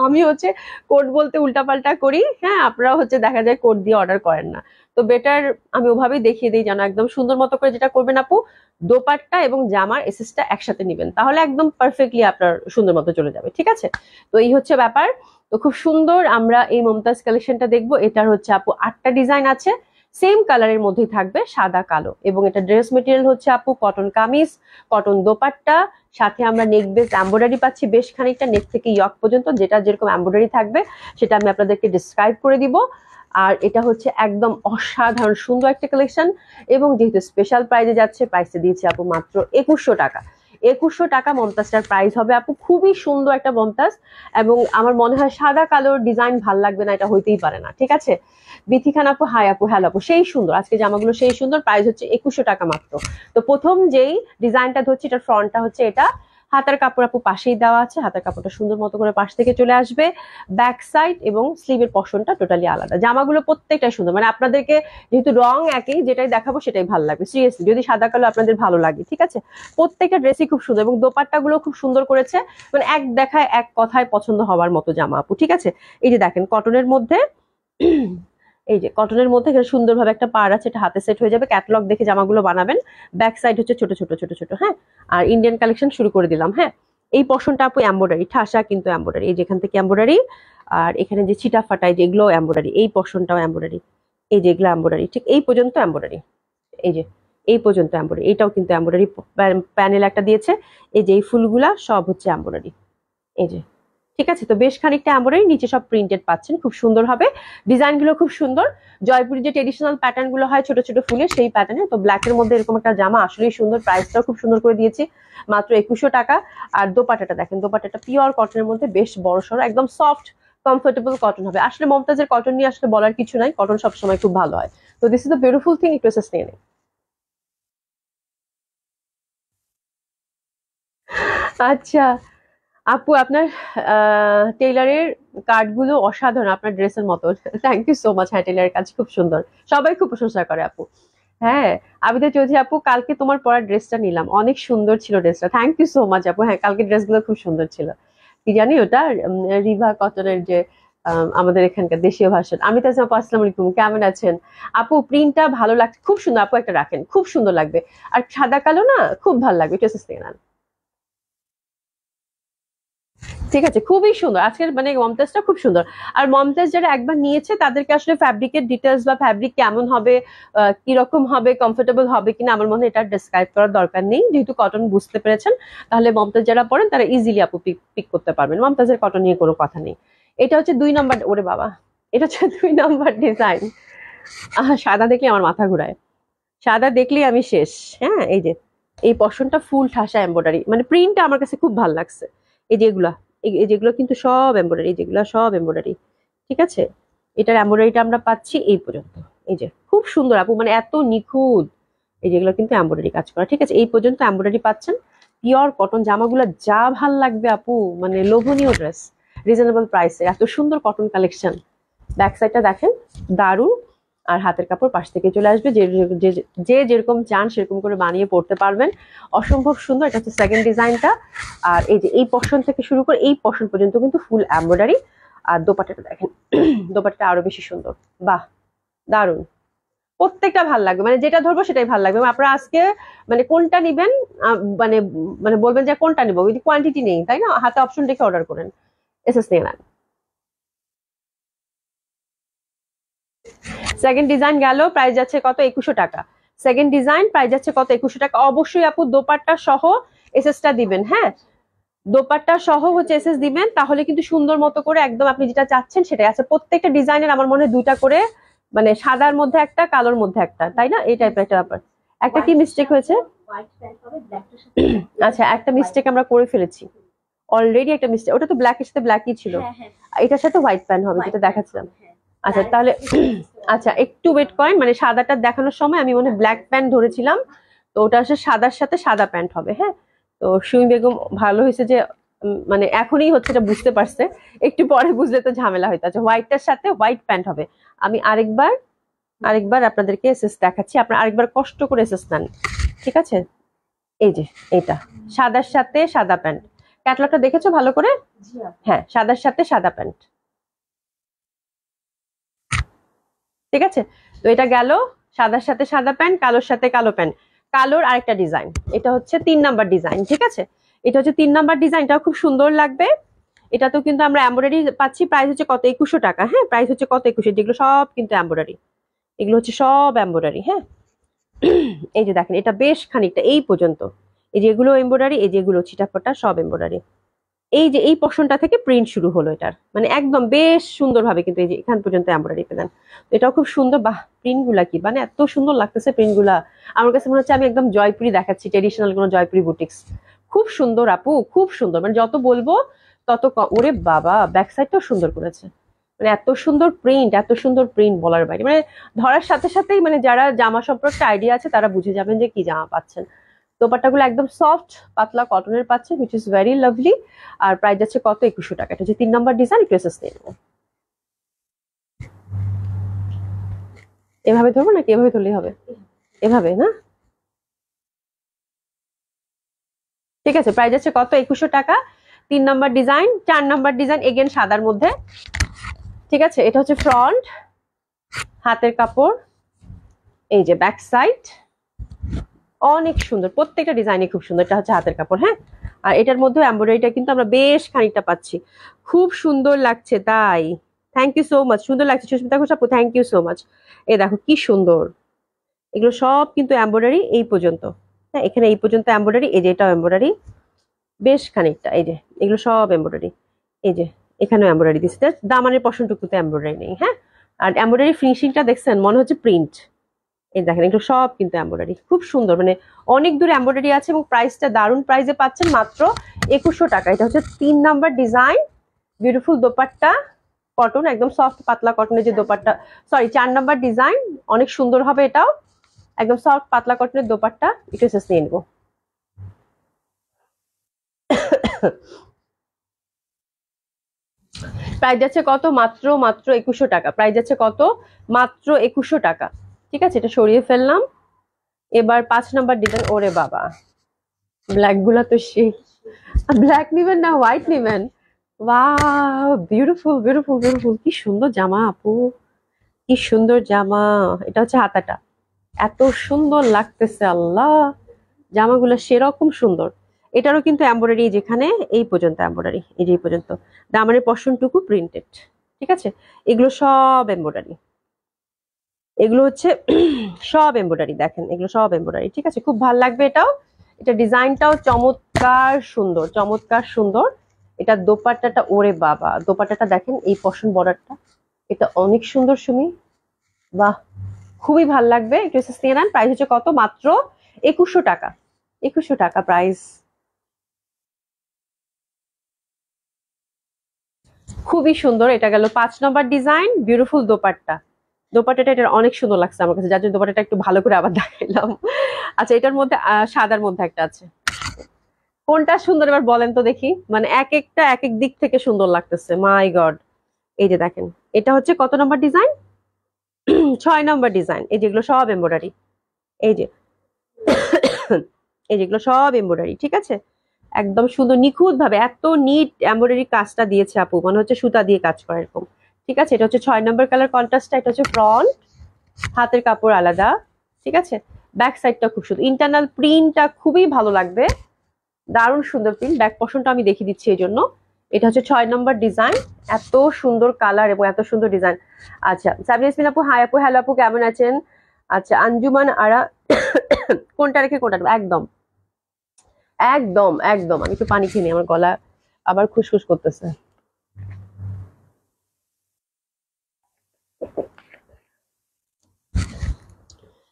Speaker 1: আমি হচ্ছে কোড বলতে উল্টাপাল্টা করি, হ্যাঁ, আপনারা হচ্ছে দেখা যায় কোড দিয়ে অর্ডার করেন না। তো বেটার আমি ওভাবেই দেখিয়ে দিই, যেন একদম সুন্দর মতো করে যেটা করবেন আপু, দোপাট্টা এবং জামার এসেসটা একসাথে নিবেন, তাহলে একদম পারফেক্টলি আপনার সুন্দর মতো চলে যাবে, ঠিক আছে। তো এই হচ্ছে ব্যাপার। তো খুব সুন্দর আমরা এই মমতাজ কালেকশনটা দেখবো। এটার হচ্ছে আপু 8টা ডিজাইন আছে, সেম কালারের মধ্যেই থাকবে, সাদা কালো। এবং এটা ড্রেস মেটেরিয়াল হচ্ছে আপু কটন কামিজ, কটন দোপাট্টা, সাথে আমরা নেক বেস এমব্রয়ডারি পাচ্ছি বেশ খানিকটা, নেক থেকে ইয়ক পর্যন্ত, যেটা যেরকম এমব্রয়ডারি থাকবে সেটা আমি আপনাদেরকে ডিসক্রাইব করে দিব। আর এটা হচ্ছে একদম অসাধারণ সুন্দর একটা কালেকশন, এবং যেহেতু স্পেশাল প্রাইজে যাচ্ছে, প্রাইসে দিয়েছি আপু মাত্র 2100 টাকা। 2100 টাকা মমতাজটার প্রাইস হবে আপু। খুবই সুন্দর একটা মমতাজ, এবং আমার মনে হয় সাদা কালোর ডিজাইন ভাল লাগবে না এটা হইতেই পারে না। ঠিক আছে বিথি খান আপু, হাই আপু, হ্যালো আপু, সেই সুন্দর আজকে জামাগুলো, সেই সুন্দর। প্রাইস হচ্ছে 2100 টাকা মাত্র। তো প্রথম যেই ডিজাইনটা ধরছি, এটার ফ্রন্টটা হচ্ছে এটা, হাতার কাপড় আপু পাশেই দেওয়া আছে, হাতার কাপড়টা সুন্দর মতো করে পাশ থেকে চলে আসবে, ব্যাক সাইড এবং স্লিভের পশনটা টোটালি আলাদা। জামাগুলো প্রত্যেকটাই সুন্দর, মানে আপনাদেরকে যেহেতু রং একই, যেটাই দেখাবো সেটাই ভালো লাগবে সিরিয়াসলি, যদি সাদা কালো আপনাদের ভালো লাগে। ঠিক আছে, প্রত্যেকটা ড্রেসই খুব সুন্দর, এবং দোপাট্টা গুলো খুব সুন্দর করেছে, মানে এক দেখায় এক কথায় পছন্দ হওয়ার মতো জামা আপু। ঠিক আছে, এই যে দেখেন কটনের মধ্যে, এই যে কটনের মধ্যে এখানে সুন্দরভাবে একটা পাড় আছে, এটা হাতে সেট হয়ে যাবে। ক্যাটালগ দেখে জামাগুলো বানাবেন। ব্যাক সাইড হচ্ছে ছোট ছোট ছোট ছোট, হ্যাঁ। আর ইন্ডিয়ান কালেকশন শুরু করে দিলাম, হ্যাঁ। এই পশনটা আপু এমব্রয়ডারি, ঠাসা কিন্তু এমব্রয়ডারি, এই যেখান থেকে এমব্রয়ডারি, আর এখানে যে ছিটা ফাটাই যেগুলো এমব্রয়ডারি, এই পশনটাও এমব্রয়ডারি, এই যে এগুলো এমব্রয়ডারি, ঠিক এই পর্যন্ত এমব্রয়ডারি, এই যে এই পর্যন্ত এমব্রয়ডারি, এইটাও কিন্তু এমব্রয়ডারি প্যানেল একটা দিয়েছে, এই যে এই ফুলগুলা সব হচ্ছে এমব্রয়ডারি, এই যে। ঠিক আছে, তো বেশ খানিকটা এমব্রয়ডারি, নিচে সব প্রিন্টেড পাচ্ছেন, খুব সুন্দর হবে। ডিজাইন গুলো খুব সুন্দর, জয়পুরি যে ট্রেডিশনাল প্যাটার্ন গুলো হয় ছোট ছোট ফুলের, সেই প্যাটার্নে। তো ব্ল্যাকের মধ্যে এরকম একটা জামা আসলেই সুন্দর, প্রাইসটাও খুব সুন্দর করে দিয়েছি, মাত্র 2100 টাকা। আর দোপাট্টাটা দেখেন, দোপাট্টাটা পিওর কটনের মধ্যে, বেশ বড় সড়ো, একদম সফট কমফোর্টেবল কটন হবে। আসলে মমতাজের কটন নিয়ে আসলে বলার কিছু নাই, কটন সবসময় খুব ভালো হয়। তো this is the beautiful thing, একটু নিয়ে নেই। আচ্ছা আপু, আপনার টেইলারের কার্ডগুলো অসাধারণ, আপনার ড্রেসের মতো। Thank you so much. হ্যাঁ, টেইলারের কাজ খুব সুন্দর, সবাই খুব প্রশংসা করে আপু। হ্যাঁ, আবিদা চৌধুরী আপু, কালকে তোমার পরা ড্রেসটা নিলাম, অনেক সুন্দর ছিল ড্রেসটা। থ্যাংক ইউ সো মাচ আপু। হ্যাঁ, কালকে ড্রেসগুলো খুব সুন্দর ছিল। কি জানি ওটা, রিভা কটনের যে আমাদের এখানকার দেশীয় ভাষণ। আমি তো আপু, আসসালামু আলাইকুম, কেমন আছেন আপু? প্রিন্টটা ভালো লাগছে, খুব সুন্দর আপু, একটা রাখেন, খুব সুন্দর লাগবে। আর সাদা কালো না, খুব ভালো লাগবে, একটু থেকে নেন। ঠিক আছে, খুবই সুন্দর আজকের, মানে মমতাজটা খুব সুন্দর। আর মমতাজ যারা একবার নিয়েছে তাদেরকে আসলে ফ্যাব্রিকের ডিটেলস বা ফ্যাব্রিক কেমন হবে, কিরকম হবে, কমফোর্টেবল হবে কিনা, আমার মনে হয় এটা ডিসক্রাইব করার দরকার নেই। যেহেতু কটন বুঝতে পেরেছেন, তাহলে মমতাজ যারা পড়েন তারা ইজিলি আপু পিক করতে পারবেন। মমতাজের কটন নিয়ে কোনো কথা নেই। এটা হচ্ছে 2 নম্বর, ওরে বাবা, এটা হচ্ছে 2 নম্বর ডিজাইন। সাদা দেখলে আমার মাথা ঘুরায়, সাদা দেখলেই আমি শেষ। হ্যাঁ, এই যে এই পশনটা ফুল ঠাসা এমব্রয়ডারি, মানে প্রিন্টটা আমার কাছে খুব ভালো লাগছে। এই যেগুলা, এই যেগুলো কিন্তু সব এমব্রয়ডারি, যেগুলো সব এমব্রয়ডারি। ঠিক আছে, এটার এমব্রয়ডারিটা আমরা পাচ্ছি এই পর্যন্ত, এই যে খুব সুন্দর আপু, মানে এত নিখুঁত। এই যেগুলো কিন্তু এমব্রয়ডারি কাজ করা। ঠিক আছে, এই পর্যন্ত এমব্রয়ডারি পাচ্ছেন। পিওর কটন জামাগুলো যা ভাল লাগবে আপু, মানে লোভনীয় ড্রেস, রিজনেবল প্রাইসে, এত সুন্দর কটন কালেকশন। ব্যাক সাইডটা দেখেন, দারুণ। আর হাতের কাপড় পাশ থেকে চলে আসবে, যে যেরকম চান সেরকম করে বানিয়ে পড়তে পারবেন, অসম্ভব সুন্দর। এটা হচ্ছে সেকেন্ড ডিজাইনটা। আর এই যে এই পশন থেকে শুরু করে এই পশন পর্যন্ত কিন্তু ফুল এমব্রয়ডারি। আর দোপাট্টাটা দেখেন, দোপাট্টাটা আরো বেশি সুন্দর, বাহ, দারুণ। প্রত্যেকটা ভাল লাগবে, মানে যেটা ধরবো সেটাই ভাল লাগবে। আপনারা আজকে মানে কোনটা নিবেন, মানে মানে বলবেন যে কোনটা নিবো, কোয়ান্টিটি নেই তাই না, হাতে অপশন রেখে অর্ডার করেন, এসএস নিয়ে নেন। সেকেন্ড ডিজাইন গেল, প্রাইস যাচ্ছে কত, 2100 টাকা। সেকেন্ড ডিজাইন প্রাইস যাচ্ছে কত, 2100 টাকা। অবশ্যই আপু দোপাট্টা সহ এসএসটা দিবেন, হ্যাঁ, দোপাট্টা সহ হচ্ছে এসএস দিবেন, তাহলে কিন্তু সুন্দর মতো করে একদম আপনি যেটা চাচ্ছেন সেটাই আছে। প্রত্যেকটা ডিজাইনের আমার মনে হয় 2টা করে, মানে সাদার মধ্যে একটা, কালোর মধ্যে একটা, তাই না, এই টাইপের একটা ব্যাপার। একটা কি মিস্টেক হয়েছে, আচ্ছা একটা মিস্টেক আমরা করে ফেলেছি অলরেডি, একটা মিস্টেক, ওটা তো ব্ল্যাকের সাথে ব্ল্যাকই ছিল, এটার সাথে হোয়াইট প্যান্ট হবে যেটা দেখাচ্ছিলাম। আচ্ছা তাহলে আচ্ছা একটু ওয়েট করেন, মানে সাদাটা দেখানোর সময় আমি মনে ব্ল্যাক প্যান্ট ধরেছিলাম, তো ওটা আসলে সাদার সাথে সাদা প্যান্ট হবে। হ্যাঁ, তো সুমি বেগম ভালো হয়েছে যে মানে এখনই হচ্ছে এটা বুঝতে পারছে, একটু পরে বুঝলে তো ঝামেলা হইতো। আচ্ছা, হোয়াইটটার সাথে হোয়াইট প্যান্ট হবে। আমি আরেকবার আপনাদেরকে এসএস দেখাচ্ছি, আপনারা আরেকবার কষ্ট করে এসএস নেন। ঠিক আছে, এই যে এটা সাদার সাথে সাদা প্যান্ট, ক্যাটালগটা দেখেছো ভালো করে? হ্যাঁ, সাদার সাথে সাদা প্যান্ট। ঠিক আছে, তো এটা গেল সাদার সাথে সাদা প্যান্ট, কালোর সাথে কালো প্যান্ট। কালোর আরেকটা ডিজাইন, এটা হচ্ছে 3 নাম্বার ডিজাইন। ঠিক আছে, এটা হচ্ছে 3 নাম্বার ডিজাইনটা খুব সুন্দর লাগবে। এটা তো কিন্তু আমরা এমব্রয়ডারি পাচ্ছি, প্রাইস হচ্ছে কত, 2100 টাকা। হ্যাঁ, প্রাইস হচ্ছে কত, 2100। যেগুলো সব কিন্তু এমব্রয়ডারি, এগুলো হচ্ছে সব এমব্রয়ডারি। হ্যাঁ, এই যে দেখেন এটা বেশ খানিকটা এই পর্যন্ত, এই যে এগুলো এমব্রয়ডারি, এই যে এগুলো ছিটাফাটা সব এমব্রয়ডারি। এই যে এই পোর্শনটা থেকে প্রিন্ট শুরু হলো এটার, মানে একদম বেশ সুন্দরভাবে কিন্তু এই যে এখান পর্যন্ত এমব্রয়ডারি পেলেন। তো এটাও খুব সুন্দর। বাহ, প্রিন্ট গুলা কি মানে এত সুন্দর লাগতেছে প্রিন্ট গুলা। আমার কাছে মনে হচ্ছে আমি একদম জয়পুরি দেখাচ্ছি, ট্রেডিশনাল কোনো জয়পুরি বুটিক্স। খুব সুন্দর আপু, খুব সুন্দর, মানে যত বলবো তত ওরে বাবা, ব্যাক সাইডটাও সুন্দর করেছে। মানে এত সুন্দর প্রিন্ট, এত সুন্দর প্রিন্ট বলার বাইরে, মানে ধরার সাথে সাথেই মানে যারা জামা সম্পর্কে আইডিয়া আছে তারা বুঝে যাবেন যে কি জামা পাচ্ছেন। দোপাট্টাগুলো একদম সফট পাতলা কটনের পাচ্ছেন, হুইচ ইজ ভেরি লাভলি। আর প্রাইস যাচ্ছে কত, 2100 টাকা। এটা হচ্ছে 3 নম্বর ডিজাইন। একটু এসএস নিয়ে নেবো। এভাবে ধরবো নাকি এভাবে ধরলেই হবে? এভাবে না, ঠিক আছে। প্রাইস যাচ্ছে কত, 2100 টাকা। 3 নম্বর ডিজাইন। 4 নম্বর ডিজাইন এগেন সাদার মধ্যে, ঠিক আছে। এটা হচ্ছে ফ্রন্ট, হাতের কাপড়, এই যে ব্যাক সাইড, অনেক সুন্দর, প্রত্যেকটা ডিজাইনই খুব সুন্দর। এটা হচ্ছে হাতের কাপড়। হ্যাঁ, আর এটার মধ্যে এমব্রয়ডারিটা কিন্তু আমরা বেশ খানিকটা পাচ্ছি, খুব সুন্দর লাগছে। তাই থ্যাংক ইউ সো মাচ, সুন্দর লাগছে সুস্মিতা ঘোষ আপু, থ্যাংক ইউ সো মাচ। এ দেখো কি সুন্দর, এগুলো সব কিন্তু এমব্রয়ডারি এই পর্যন্ত। হ্যাঁ, এখানে এই পর্যন্ত এমব্রয়ডারি, এই যে এটাও এমব্রয়ডারি বেশ খানিকটা, এই যে এগুলো সব এমব্রয়ডারি, এই যে এখানেও এমব্রয়ডারি দিচ্ছে, দামানের পশনটুকুতে এমব্রয়ডারি নেই। হ্যাঁ, আর এমব্রয়ডারি ফিনিশিংটা দেখছেন, মনে হচ্ছে প্রিন্ট। এই দেখেন এগুলো সব কিন্তু এমব্রয়ডারি, খুব সুন্দর, মানে অনেক দূর এমব্রয়ডারি আছে এবং প্রাইসটা দারুণ প্রাইসে পাচ্ছেন, মাত্র 2100 টাকা। এটা হচ্ছে 3 number design, beautiful dupatta, cotton, একদম সফট পাতলা কটনের যে দোপাট্টা। সরি, 4 নাম্বার ডিজাইন, অনেক সুন্দর হবে এটাও, একদম সফট পাতলা কটনের দোপাট্টা। একটু এসেস নিয়ে নেবো। প্রাইস যাচ্ছে কত, মাত্র 2100 টাকা। প্রাইস যাচ্ছে কত, মাত্র 2100 টাকা। ঠিক আছে, এটা সরিয়ে ফেললাম। এবার 5 নাম্বার ডিজাইন। ওরে বাবা, ব্ল্যাক গুলা তো সেই, ব্ল্যাক নিবেন না হোয়াইট নিবেন? ওয়াও, বিউটিফুল বিউটিফুল বিউটিফুল, কি সুন্দর জামা আপু, কি সুন্দর জামা। এটা হচ্ছে হাতাটা, এত সুন্দর লাগতেছে আল্লাহ, জামাগুলো সেরকম সুন্দর। এটারও কিন্তু এমব্রয়ডারি, যেখানে এই পর্যন্ত এমব্রয়ডারি, এই যে এই পর্যন্ত দামানের পশনটুকু প্রিন্টেড। ঠিক আছে, এগুলো সব এমব্রয়ডারি, এগুলো হচ্ছে সব এমব্রয়ডারি, দেখেন এগুলো সব এমব্রয়ডারি। ঠিক আছে, খুব ভালো লাগবে এটাও। এটা ডিজাইনটাও চমৎকার সুন্দর, চমৎকার সুন্দর। এটা দোপাট্টাটা, ওরে বাবা, দোপাট্টাটা দেখেন, এই পশন বর্ডারটা, এটা অনেক সুন্দর সুমি, বাহ, খুবই ভাল লাগবে। একটু এসএস নিয়ে নেন। প্রাইস হচ্ছে কত, মাত্র 2100 টাকা। 2100 টাকা প্রাইস, খুবই সুন্দর। এটা গেল 5 নম্বর ডিজাইন, বিউটিফুল দোপাট্টা। দোপাট্টাটা এটা অনেক সুন্দর লাগছে আমার কাছে, যার জন্য দোপাট্টাটা একটু ভালো করে আবার দেখাইলাম। আচ্ছা, এটার মধ্যে সাদার মধ্যে একটা আছে, কোনটা সুন্দর এবার বলেন তো দেখি, মানে এক একটা এক এক দিক থেকে সুন্দর লাগতেছে, মাই গড। এই যে দেখেন, এটা হচ্ছে কত নম্বর ডিজাইন, 6 নম্বর ডিজাইন। এই যেগুলো সব এমব্রয়ডারি, এই যে এই যেগুলো সব এমব্রয়ডারি। ঠিক আছে, একদম সুন্দর নিখুঁত ভাবে এত নিট এমব্রয়ডারি কাজটা দিয়েছে আপু, মনে হচ্ছে সুতা দিয়ে কাজ করা এরকম। ঠিক আছে, এটা হচ্ছে 6 নম্বর কালার কন্ট্রাস্টটা। এটা হচ্ছে ফ্রন্ট, হাতের কাপড় আলাদা। ঠিক আছে, ব্যাক সাইডটা খুব সুন্দর, ইন্টারনাল প্রিন্টটা খুবই ভালো লাগবে, দারুণ সুন্দর প্রিন্ট। ব্যাক পোর্শনটা আমি দেখিয়ে দিচ্ছি এই জন্য। এটা হচ্ছে 6 নম্বর ডিজাইন, এত সুন্দর কালার এবং এত সুন্দর ডিজাইন। আচ্ছা, সাবিনা ইয়াসমিন আপু, হাই আপু, হ্যালো আপু, কেমন আছেন? আচ্ছা, আঞ্জুমান আরা, কোনটা রেখে কোনটা নেবো? একদম একদম একদম, আমি একটু পানি খেয়ে নিই, আমার গলা আবার খুসখুস করতেছে।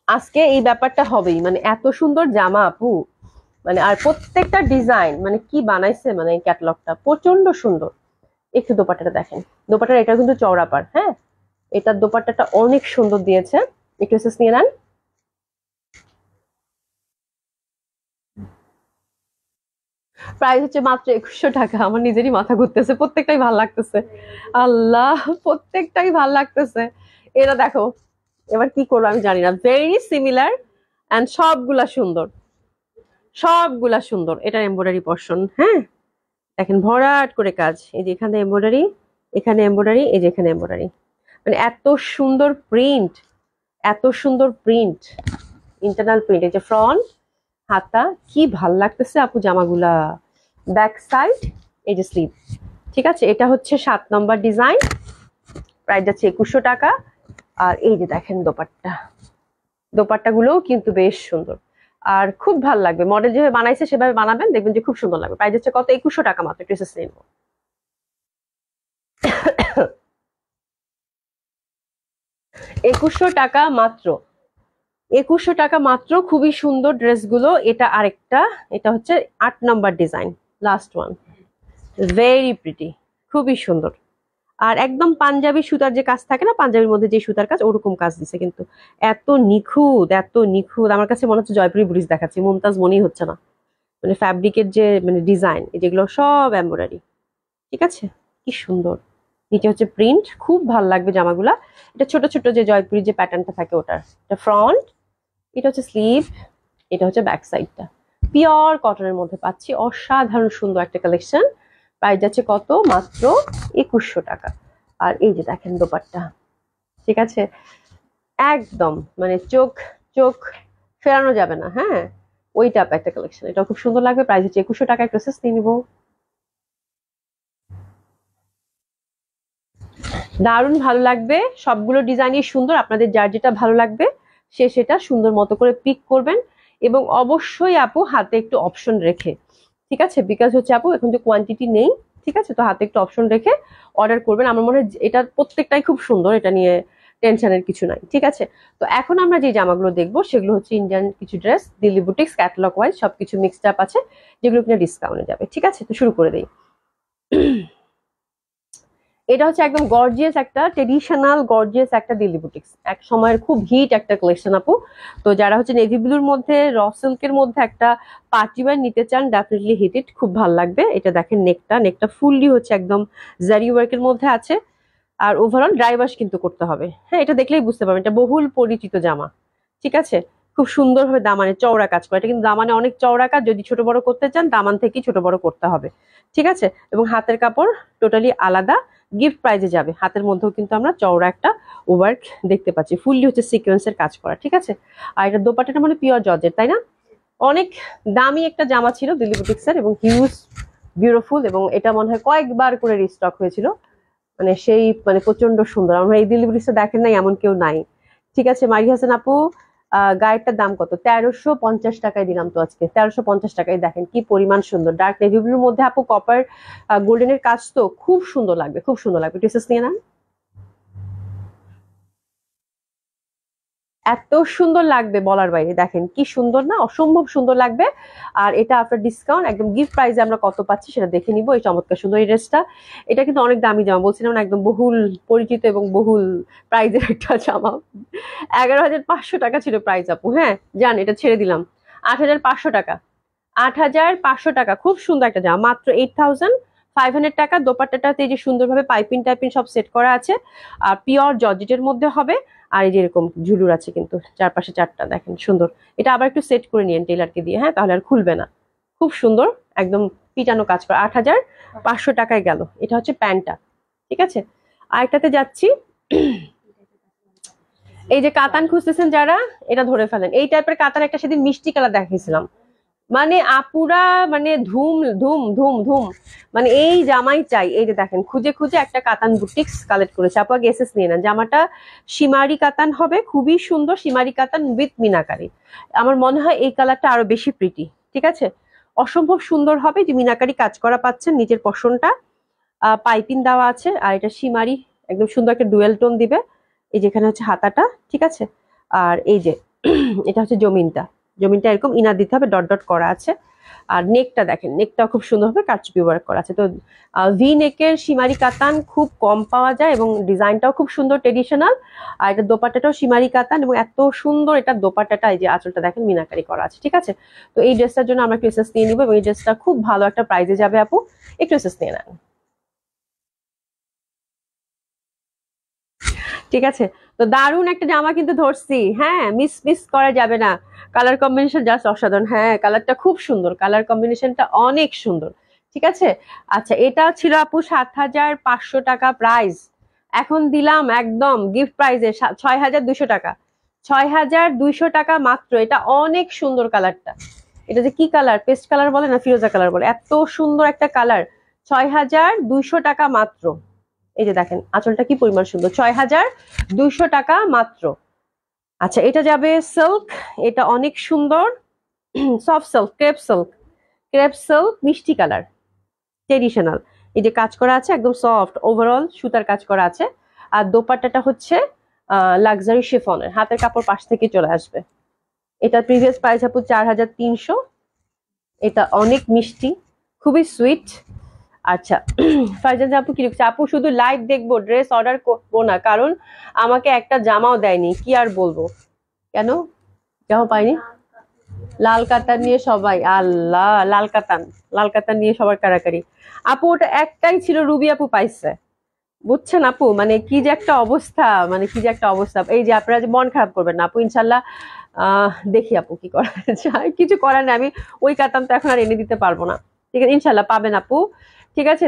Speaker 1: আজকে এই ব্যাপারটা হবেই, মানে এত সুন্দর জামা আপু, মানে আর প্রত্যেকটা ডিজাইন মানে কি বানাইছে, মানে এই ক্যাটালগটা প্রচন্ড সুন্দর। একটু দোপাট্টাটা দেখেন, দোপাট্টার এটা কিন্তু চওড়া পাড়। হ্যাঁ, এটার দোপাট্টাটা অনেক সুন্দর দিয়েছে। একটু এসএস নিয়ে নেন। প্রাইস হচ্ছে মাত্র 2100 টাকা। আমার নিজেরই মাথা ঘুরতেছে, প্রত্যেকটাই ভাল লাগতেছে, আল্লাহ, প্রত্যেকটাই ভাল লাগতেছে। এরা দেখো, এবার কি করবো আমি জানি না, ভেরি সিমিলার এন্ড সবগুলা সুন্দর, সবগুলা সুন্দর। এটা এমব্রয়ডারি পোর্শন। হ্যাঁ, দেখেন ভরাট করে কাজ, এই যে এখানে এমব্রয়ডারি, এখানে এমব্রয়ডারি, এই যে এখানে এমব্রয়ডারি, মানে এত সুন্দর প্রিন্ট, এত সুন্দর প্রিন্ট, ইন্টারনাল প্রিন্ট। এই যে ফ্রন্ট, হাতা, কি ভাল লাগতেছে আপু জামাগুলা। ব্যাক সাইড, এই যে স্লিভ। ঠিক আছে, এটা হচ্ছে 7 নম্বর ডিজাইন, প্রাইস যাচ্ছে 2100 টাকা। আর এই যে দেখেন দোপাট্টা, দোপাট্টাগুলোও কিন্তু বেশ সুন্দর আর খুব ভালো লাগবে। মডেল যেভাবে বানাইছে সেভাবে বানাবেন, দেখবেন যে খুব সুন্দর লাগবে। প্রাইস হচ্ছে কত? 2100 টাকা মাত্র। ড্রেসেস নিব 2100 টাকা মাত্র, 2100 টাকা মাত্র। খুবই সুন্দর ড্রেসগুলো। এটা আরেকটা, এটা হচ্ছে 8 number design, last one, very pretty, খুবই সুন্দর। আর একদম পাঞ্জাবি সুতার যে কাজ থাকে না, পাঞ্জাবির মধ্যে যে সুতার কাজ, ওরকম কাজ দিছে, কিন্তু এত নিখুঁত, এত নিখুঁত, আমার কাছে মনে হচ্ছে জয়পুরি বুটিক্স দেখাচ্ছি, মুমতাজ মনেই হচ্ছে না। মানে ফ্যাব্রিকের যে মানে ডিজাইন, যেগুলো সব এমব্রয়ডারি, ঠিক আছে, কি সুন্দর। নিচে হচ্ছে প্রিন্ট, খুব ভালো লাগবে জামাগুলা। এটা ছোট ছোট যে জয়পুরি যে প্যাটার্নটা থাকে ওটার, এটা ফ্রন্ট, এটা হচ্ছে স্লিভ, এটা হচ্ছে ব্যাক সাইডটা। পিওর কটনের মধ্যে পাচ্ছি, অসাধারণ সুন্দর একটা কালেকশন। প্রাইস যাচ্ছে কত? মাত্র 2100 টাকা। আর এই যে দেখেন দোপাট্টা, ঠিক আছে, একদম মানে চোখ চোখ ফেরানো যাবে না, হ্যাঁ, ওই টাইপ একটা কালেকশন। এটা খুব সুন্দর লাগবে। প্রাইস হচ্ছে 2100 টাকা। ড্রেসেস নিয়ে নিবো। দারুণ ভালো লাগবে, সবগুলো ডিজাইনই সুন্দর। আপনাদের যার যেটা ভালো লাগবে সে সেটা সুন্দর মতো করে পিক করবেন, এবং অবশ্যই আপু হাতে একটু অপশন রেখে, ঠিক আছে, বিকজ হচ্ছে আপু এখন যে কোয়ান্টিটি নেই, ঠিক আছে, তো হাতে একটু অপশন রেখে অর্ডার করবেন। আমার মনে হয় এটা প্রত্যেকটাই খুব সুন্দর, এটা নিয়ে টেনশনের কিছু নাই, ঠিক আছে। তো এখন আমরা যে জামাগুলো দেখবো সেগুলো হচ্ছে ইন্ডিয়ান কিছু dress, Delhi boutiques catalogue wise সবকিছু মিক্সড আপ আছে, যেগুলো কিনা ডিসকাউন্টে যাবে, ঠিক আছে। তো শুরু করে দেই। এটা হচ্ছে একদম গর্জিয়াস একটা, ট্রেডিশনাল গর্জিয়াস একটা দিল্লি বুটিক্স, এক সময়ের খুব হিট একটা কালেকশন আপু। তো যারা হচ্ছে নেভি ব্লুর মধ্যে র সিল্কের মধ্যে একটা পার্টি ওয়্যার নিতে চান, ডেফিনেটলি হিট ইট, খুব ভালো লাগবে। এটা দেখেন নেকটা, নেকটা ফুললি হচ্ছে একদম জারি ওয়ার্কের মধ্যে আছে। আর ওভারঅল ড্রাই ওয়াশ কিন্তু করতে হবে, হ্যাঁ, এটা দেখলেই বুঝতে পারবেন এটা বহুল পরিচিত জামা, ঠিক আছে। খুব সুন্দরভাবে দামানে চওড়া কাজ করে, এটা কিন্তু দামানে অনেক চওড়া কাজ। যদি ছোট বড় করতে চান দামান থেকেই ছোট বড় করতে হবে, ঠিক আছে। এবং হাতের কাপড় টোটালি আলাদা, গিফট প্রাইজে যাবে। হাতের মধ্যেও কিন্তু আমরা চওড়া একটা ওয়ার্ক দেখতে পাচ্ছি, ফুললি হচ্ছে সিকোয়েন্সের কাজ করা, ঠিক আছে। আর এটা দোপাট্টাটা মানে পিওর জর্জেট, তাই না? অনেক দামি একটা জামা ছিল দিল্লি বুটিক্সের, এবং হিউজ বিউটিফুল, এবং এটা মনে হয় কয়েকবার করে রিস্টক হয়েছিল। মানে সেই মানে প্রচন্ড সুন্দর। আমরা এই দিল্লি বুটিক্সটা দেখেন নাই এমন কেউ নাই, ঠিক আছে। মারি হাসান আপু, গায়েরটার দাম কত? 1350 টাকায় দিলাম তো আজকে, 1350 টাকায়। দেখেন কি পরিমাণ সুন্দর, ডার্ক নেভি ব্লুর মধ্যে আপু কপার গোল্ডেনের কাজ, তো খুব সুন্দর লাগবে, খুব সুন্দর লাগবে। ড্রেসেস নিয়ে নেন, এত সুন্দর লাগবে বলার বাইরে। দেখেন কি সুন্দর না, অসম্ভব সুন্দর লাগবে। আর এটা আফটার ডিসকাউন্ট একদম গিফট প্রাইসে আমরা কত পাচ্ছি সেটা দেখে নিব। এই চমৎকার সুন্দর এই ড্রেসটা, এটা কিন্তু অনেক দামি জামা, বলছিলাম না, একদম বহুল পরিচিত এবং বহুল প্রাইজের একটা জামা। 11,500 টাকা ছিল প্রাইস আপু, হ্যাঁ জান, এটা ছেড়ে দিলাম 8,500 টাকা। 8,500 টাকা, খুব সুন্দর একটা জামা, মাত্র 8,500 টাকা। দোপাট্টাটাতে এই যে সুন্দরভাবে পাইপিং টাইপিং সব সেট করা আছে, আর পিওর জর্জেটের মধ্যে হবে। আর এই যে এরকম ঝুলুর আছে কিন্তু চারপাশে, চারটা দেখেন সুন্দর। এটা আবার একটু সেট করে নিয়েন টেলারকে দিয়ে, হ্যাঁ, তাহলে আর খুলবে না। খুব সুন্দর, একদম পিটানো কাজ করা। 8,500 টাকায় গেল। এটা হচ্ছে প্যান্টটা, ঠিক আছে। আরেকটাতে যাচ্ছি, এই যে কাতান খুঁজতেছেন যারা, এটা ধরে ফেলেন। এই টাইপের কাতান একটা সেদিন মিষ্টি কালার দেখিয়েছিলাম, মানে আপুরা মানে ধুম ধুম ধুম ধুম, মানে এই জামাই চাই। এই যে দেখেন খুঁজে খুঁজে একটা কাতান বুটিক্স কালেক্ট করেছে আপু, আগে এসএস নিয়ে নেন। জামাটা সীমারি কাতান হবে, খুবই সুন্দর সীমারি কাতান উইথ মিনাকারি। আমার মনে হয় এই কালারটা আরো বেশি প্রিটি, ঠিক আছে, অসম্ভব সুন্দর হবে। যে মিনাকারি কাজ করা পাচ্ছেন, নিচের পশনটা পাইপিং দেওয়া আছে, আর এটা সীমারি একদম সুন্দর একটা ডুয়েল টোন দিবে। এই যেখানে হচ্ছে হাতাটা, ঠিক আছে। আর এই যে এটা হচ্ছে জমিনটা, জমিনটা এরকম ইনার দিতে হবে, ডট ডট করা আছে। আর নেকটা দেখেন, নেকটাও খুব সুন্দরভাবে কারচুপি ওয়ার্ক করা আছে। তো ভি নেকের সীমারি কাতান খুব কম পাওয়া যায়, এবং ডিজাইনটাও খুব সুন্দর ট্রেডিশনাল। আর এটা দোপাট্টাটাও সীমারি কাতান, এবং এত সুন্দর এটা দোপাট্টাটা, এই যে আঁচলটা দেখেন মিনাকারি করা আছে, ঠিক আছে। তো এই ড্রেসটার জন্য আমরা একটু এসএস নিয়ে নিবো, এবং এই ড্রেসটা খুব ভালো একটা প্রাইজে যাবে আপু, একটু এসএস নিয়ে নেন, ঠিক আছে। তো দারুণ একটা জামা কিন্তু ধরছি, হ্যাঁ, মিস মিস করা যাবে না। কালার কম্বিনেশন জাস্ট অসাধারণ, হ্যাঁ, কালারটা খুব সুন্দর, কালার কম্বিনেশনটা অনেক সুন্দর, ঠিক আছে। আচ্ছা, এটা ছিল আপু 7,500 টাকা প্রাইস, এখন দিলাম একদম গিফট প্রাইজে 6,200 টাকা। 6,200 টাকা মাত্র। এটা অনেক সুন্দর কালারটা, এটা যে কি কালার, পেস্ট কালার বলে না ফিরোজা কালার বলে, এত সুন্দর একটা কালার, 6,200 টাকা মাত্র। এই যে দেখেন আঁচলটা কি পরিমাণ সুন্দর, 6,200 টাকা মাত্র। আচ্ছা এটা যাবে সিল্ক, এটা অনেক সুন্দর সফট সিল্ক, ক্রেপ সিল্ক মিষ্টি কালার, ট্রেডিশনাল। এই যে কাজ করা আছে একদম সফট, ওভারঅল সুতার কাজ করা আছে। আর দোপাট্টাটা হচ্ছে লাক্সারি শিফনের, হাতের কাপড় পাশ থেকে চলে আসবে। এটা প্রিভিয়াস প্রাইস আপু 4,300। এটা অনেক মিষ্টি, খুবই সুইট। আচ্ছা ফারজান আপু কি লিখছে, আপু শুধু লাইভ দেখবো, ড্রেস অর্ডার করবো না, কারণ আমাকে একটা জামাও দেয়নি, কি আর বলবো। কেন জামা পাইনি? লাল কাতান নিয়ে সবাই, আল্লাহ লাল কাতান নিয়ে সবার কারাকারি। আপু ওটা একটাই ছিল, রুবি আপু পাইছে, বুঝছেন আপু, মানে কি যে একটা অবস্থা, মানে কি যে একটা অবস্থা। এই যে আপনারা যে মন খারাপ করবেন না আপু, ইনশাল্লাহ দেখি আপু কি করা যায়, কিছু করার নেই, আমি ওই কাতান তো এখন আর এনে দিতে পারবো না। ঠিক আছে ইনশাল্লাহ পাবেন আপু। ঠিক আছে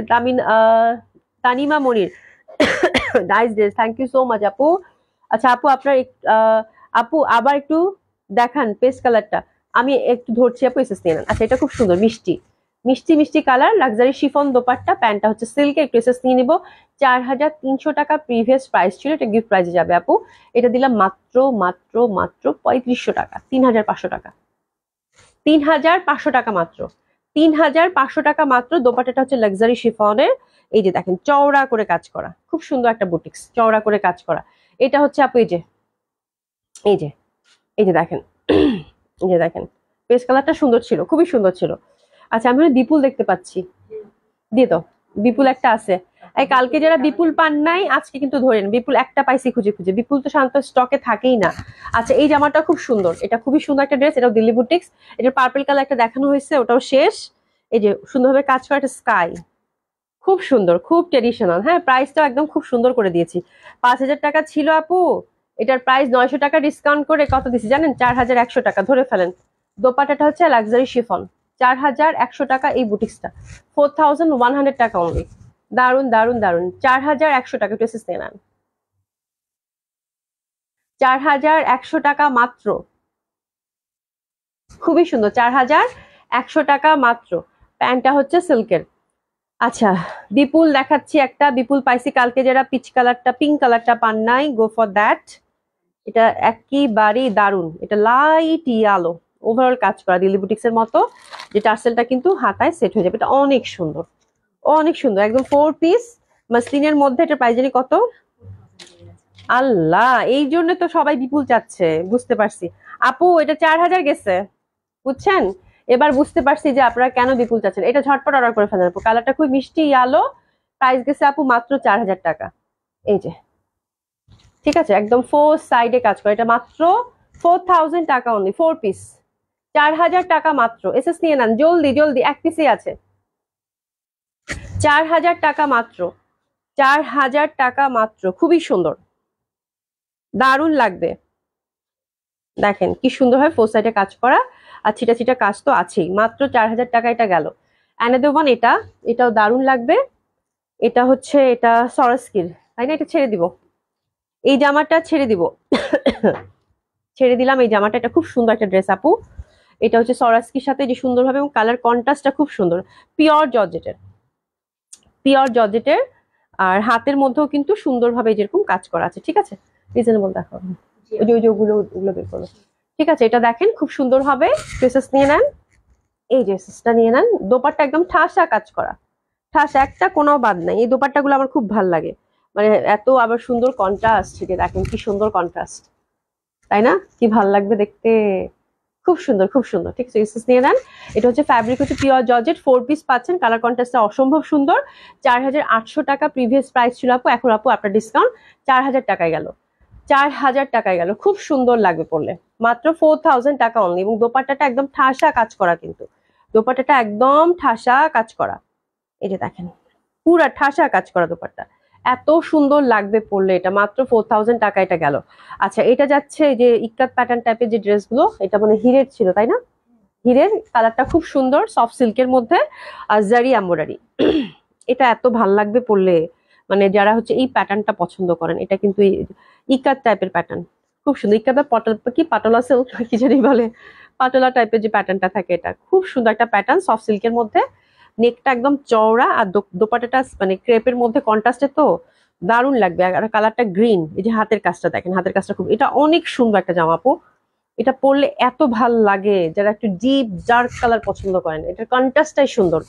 Speaker 1: Tanima Monir nice dress, thank you so much আপু। আচ্ছা আপু আপনার আপু আবার একটু দেখান পেস্ট কালারটা, আমি একটু ধরছি আপু, এসএস নিয়ে নেন। আচ্ছা এটা খুব সুন্দর মিষ্টি মিষ্টি মিষ্টি কালার, লাক্সারি শিফন দোপাট্টা, প্যান্টটা হচ্ছে সিল্কের, একটু এসএস নিয়ে নিবো। 4,300 টাকা প্রিভিয়াস প্রাইস ছিল, এটা গিফট প্রাইসে যাবে আপু। এটা দিলাম মাত্র মাত্র মাত্র 3,500 টাকা, 3,500 টাকা, 3,500 টাকা মাত্র, 3,500 টাকা মাত্র। দোপাট্টাটা হচ্ছে লাক্সারি শিফনের, এই যে দেখেন চওড়া করে কাজ করা, খুব সুন্দর একটা বুটিক্স, চওড়া করে কাজ করা। এটা হচ্ছে আপু এই যে এই যে এই যে দেখেন এই যে দেখেন পেস্ট কালারটা সুন্দর ছিল, খুবই সুন্দর ছিল। আচ্ছা আমি বিপুল দেখতে পাচ্ছি, দিয়ে তো বিপুল একটা আছে। এই কালকে যারা বিপুল পান নাই আজকে কিন্তু ধরেন, বিপুল একটা পাইছি খুঁজে খুঁজে, বিপুল তো শান্ত স্টকে থাকেই না। আচ্ছা এই জামাটা খুব সুন্দর, এটা খুবই সুন্দর একটা ড্রেস, এটাও দিল্লি বুটিক্স, এটা পার্পল কালার একটা দেখানো হয়েছে, ওটাও শেষ। এই যে সুন্দরভাবে কাজ করা একটা স্কাই, খুব সুন্দর, খুব ট্রেডিশনাল। হ্যাঁ প্রাইসটা একদম খুব সুন্দর করে দিয়েছি। 5,000 টাকা ছিল আপু, এটার প্রাইস 900 টাকা ডিসকাউন্ট করে কত দিছি জানেন, 4,100 টাকা ধরে ফেলেন। দোপাট্টাটা হচ্ছে লাক্সারি শিফন, 4,100 টাকা এই বুটিক্সটা, 4,100 টাকা অনলি। দারুন দারুন দারুন, 4,100 টাকা, ড্রেসেস নিয়ে নেন, 4,100 টাকা মাত্র, খুবই সুন্দর, 4,100 টাকা মাত্র। প্যান্টটা হচ্ছে সিল্কের। আচ্ছা বিপুল দেখাচ্ছি একটা, বিপুল পাইছি কালকে যারা পিচ কালারটা পিঙ্ক কালারটা পান নাই, গো ফর দ্যাট। এটা একেবারেই দারুন, এটা লাইট ইয়ালো, ওভারঅল কাজ করা দিল্লি বুটিক্স এর মতো, যে টার্সেলটা কিন্তু হাতায় সেট হয়ে যাবে। এটা অনেক সুন্দর, অনেক সুন্দর, একদম 4 পিস মাসলিনের মধ্যে। এটা প্রাইস জানি কত, আল্লাহ, এই জন্য তো সবাই বিপুল চাচ্ছে, বুঝতে পারছি আপু। এটা 4,000 গেছে, বুঝছেন, এবার বুঝতে পারছি যে আপনারা কেন বিপুল চাচ্ছেন। এটা ঝটপট অর্ডার করে ফেলেন আপু, কালারটা খুব মিষ্টি আলো, প্রাইস গেছে আপু মাত্র 4,000 টাকা। এই যে ঠিক আছে একদম 4 সাইডে কাজ করে, এটা মাত্র 4,000 টাকা অনলি, 4 পিস, 4,000 টাকা মাত্র। এসএস নিয়ে নেন জলদি জলদি, এক পিসই আছে, 4,000 টাকা মাত্র, 4,000 টাকা মাত্র, খুবই সুন্দর, দারুণ লাগবে। দেখেন কি সুন্দর হয়, 4 সাইডে কাজ করা, আর ছিটা ছিটা কাজ তো আছেই, মাত্র 4,000 টাকা এটা গেল। অ্যানাদার ওয়ান, এটাও দারুণ লাগবে। এটা হচ্ছে এটা সরাস্কির, তাই না, এটা ছেড়ে দিব, এই জামাটা ছেড়ে দিব ছেড়ে দিলাম এই জামাটা, এটা খুব সুন্দর একটা ড্রেস আপু। এটা হচ্ছে সরাস্কির সাথে যে সুন্দরভাবে, এবং কালার কন্ট্রাস্টটা খুব সুন্দর, পিওর জর্জেটের, পিওর জর্জেটের। আর হাতের মধ্যেও কিন্তু সুন্দরভাবে যেরকম কাজ করা আছে, ঠিক আছে, রিজনেবল দেখো, ওই যে ওগুলো ওগুলো বের করো। ঠিক আছে এটা দেখেন খুব সুন্দর হবে, ড্রেসেস নিয়ে নেন, এই ড্রেসেসটা নিয়ে নেন। দোপাট্টা একদম ঠাসা কাজ করা, ঠাসা, একটা কোনো বাদ নাই। এই দোপাট্টাগুলো আমার খুব ভালো লাগে, মানে এত আবার সুন্দর কন্ট্রাস্ট, যে দেখেন কি সুন্দর কন্ট্রাস্ট, তাই না, কি ভাল লাগবে দেখতে, খুব সুন্দর খুব সুন্দর। ঠিক আছে এসএস নিয়ে নেন। এটা হচ্ছে ফ্যাব্রিক হচ্ছে পিওর জর্জেট, 4 পিস পাচ্ছেন, কালার কন্ট্রাস্টটা অসম্ভব সুন্দর। 4,800 টাকা প্রিভিয়াস প্রাইস ছিল আপু, এখন আপু আপনার ডিসকাউন্ট 4,000 টাকায় গেল, 4,000 টাকায় গেল, খুব সুন্দর লাগবে পড়লে, মাত্র 4,000 টাকা অনলি। এবং দোপাট্টাটা একদম ঠাসা কাজ করা, কিন্তু দোপাট্টাটা একদম ঠাসা কাজ করা, এই যে দেখেন পুরা ঠাসা কাজ করা দোপাট্টা, এত সুন্দর লাগবে পরলে, এটা মাত্র 4,000 টাকা এটা গেল। আচ্ছা এটা যাচ্ছে যে ইক্কাত প্যাটার্ন টাইপের যে ড্রেসগুলো, এটা মানে হিরের ছিল তাই না, হিরের, কালারটা খুব সুন্দর, সফট সিল্কের মধ্যে, আর জারি এমব্রয়ডারি। এটা এত ভাল লাগবে পরলে, মানে যারা হচ্ছে এই প্যাটার্নটা পছন্দ করেন, এটা কিন্তু ইক্কাত টাইপের প্যাটার্ন, খুব সুন্দর। ইক্কাত কি পাটোলা সিল্ক কি জানি বলে, পাটোলা টাইপের যে প্যাটার্নটা থাকে, এটা খুব সুন্দর একটা প্যাটার্ন, সফট সিল্কের মধ্যে। নেকটা একদম চওড়া, আর দোপাট্টাটা মানে ক্রেপের মধ্যে কন্ট্রাস্টে তো দারুণ লাগবে। আর কালারটা গ্রিন, এই যে হাতের কাজটা দেখেন, হাতের কাজটা খুব, এটা অনেক সুন্দর একটা জামা আপু। এটা পরলে এত ভাল লাগে, যারা একটু ডিপ ডার্ক কালার পছন্দ করেন, এটার কন্ট্রাস্টটাই সুন্দর।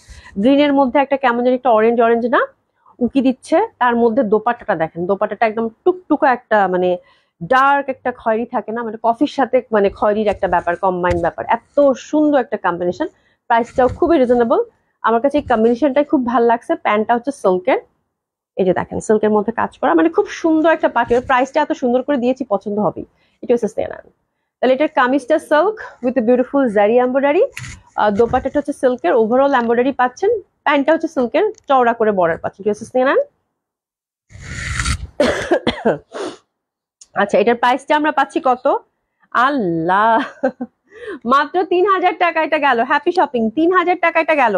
Speaker 1: গ্রিনের মধ্যে একটা কেমন যেন একটা অরেঞ্জ অরেঞ্জ না উকি দিচ্ছে, তার মধ্যে দোপাট্টাটা দেখেন, দোপাট্টাটা একদম টুকটুকা একটা মানে ডার্ক একটা খয়েরি থাকে না, মানে কফির সাথে মানে খয়েরির একটা ব্যাপার, কম্বাইন ব্যাপার, এত সুন্দর একটা কম্বিনেশন। প্রাইসটাও খুবই রিজনেবল, আমার কাছে এই কম্বিনেশনটাই খুব ভালো লাগছে। প্যান্টটা হচ্ছে সিল্কের, এই যে দেখেন সিল্কের মধ্যে কাজ করা, মানে খুব সুন্দর একটা পার্টি। প্রাইসটা এত সুন্দর করে দিয়েছি, পছন্দ হবেই। এটা হচ্ছে স্নেহান। তাহলে এটার কামিজটা সিল্ক উইথ বিউটিফুল জারি এমব্রয়ডারি, দোপাট্টাটা হচ্ছে সিল্কের, ওভারঅল এমব্রয়ডারি পাচ্ছেন। প্যান্টটা হচ্ছে সিল্কের, চওড়া করে বর্ডার পাচ্ছেন। এটা হচ্ছে স্নেহান। আচ্ছা, এটার প্রাইসটা আমরা পাচ্ছি কত? আল্লাহ, মাত্র ৩,০০০ টাকা এটা গেল। হ্যাপি শপিং, ৩,০০০ টাকা এটা গেল।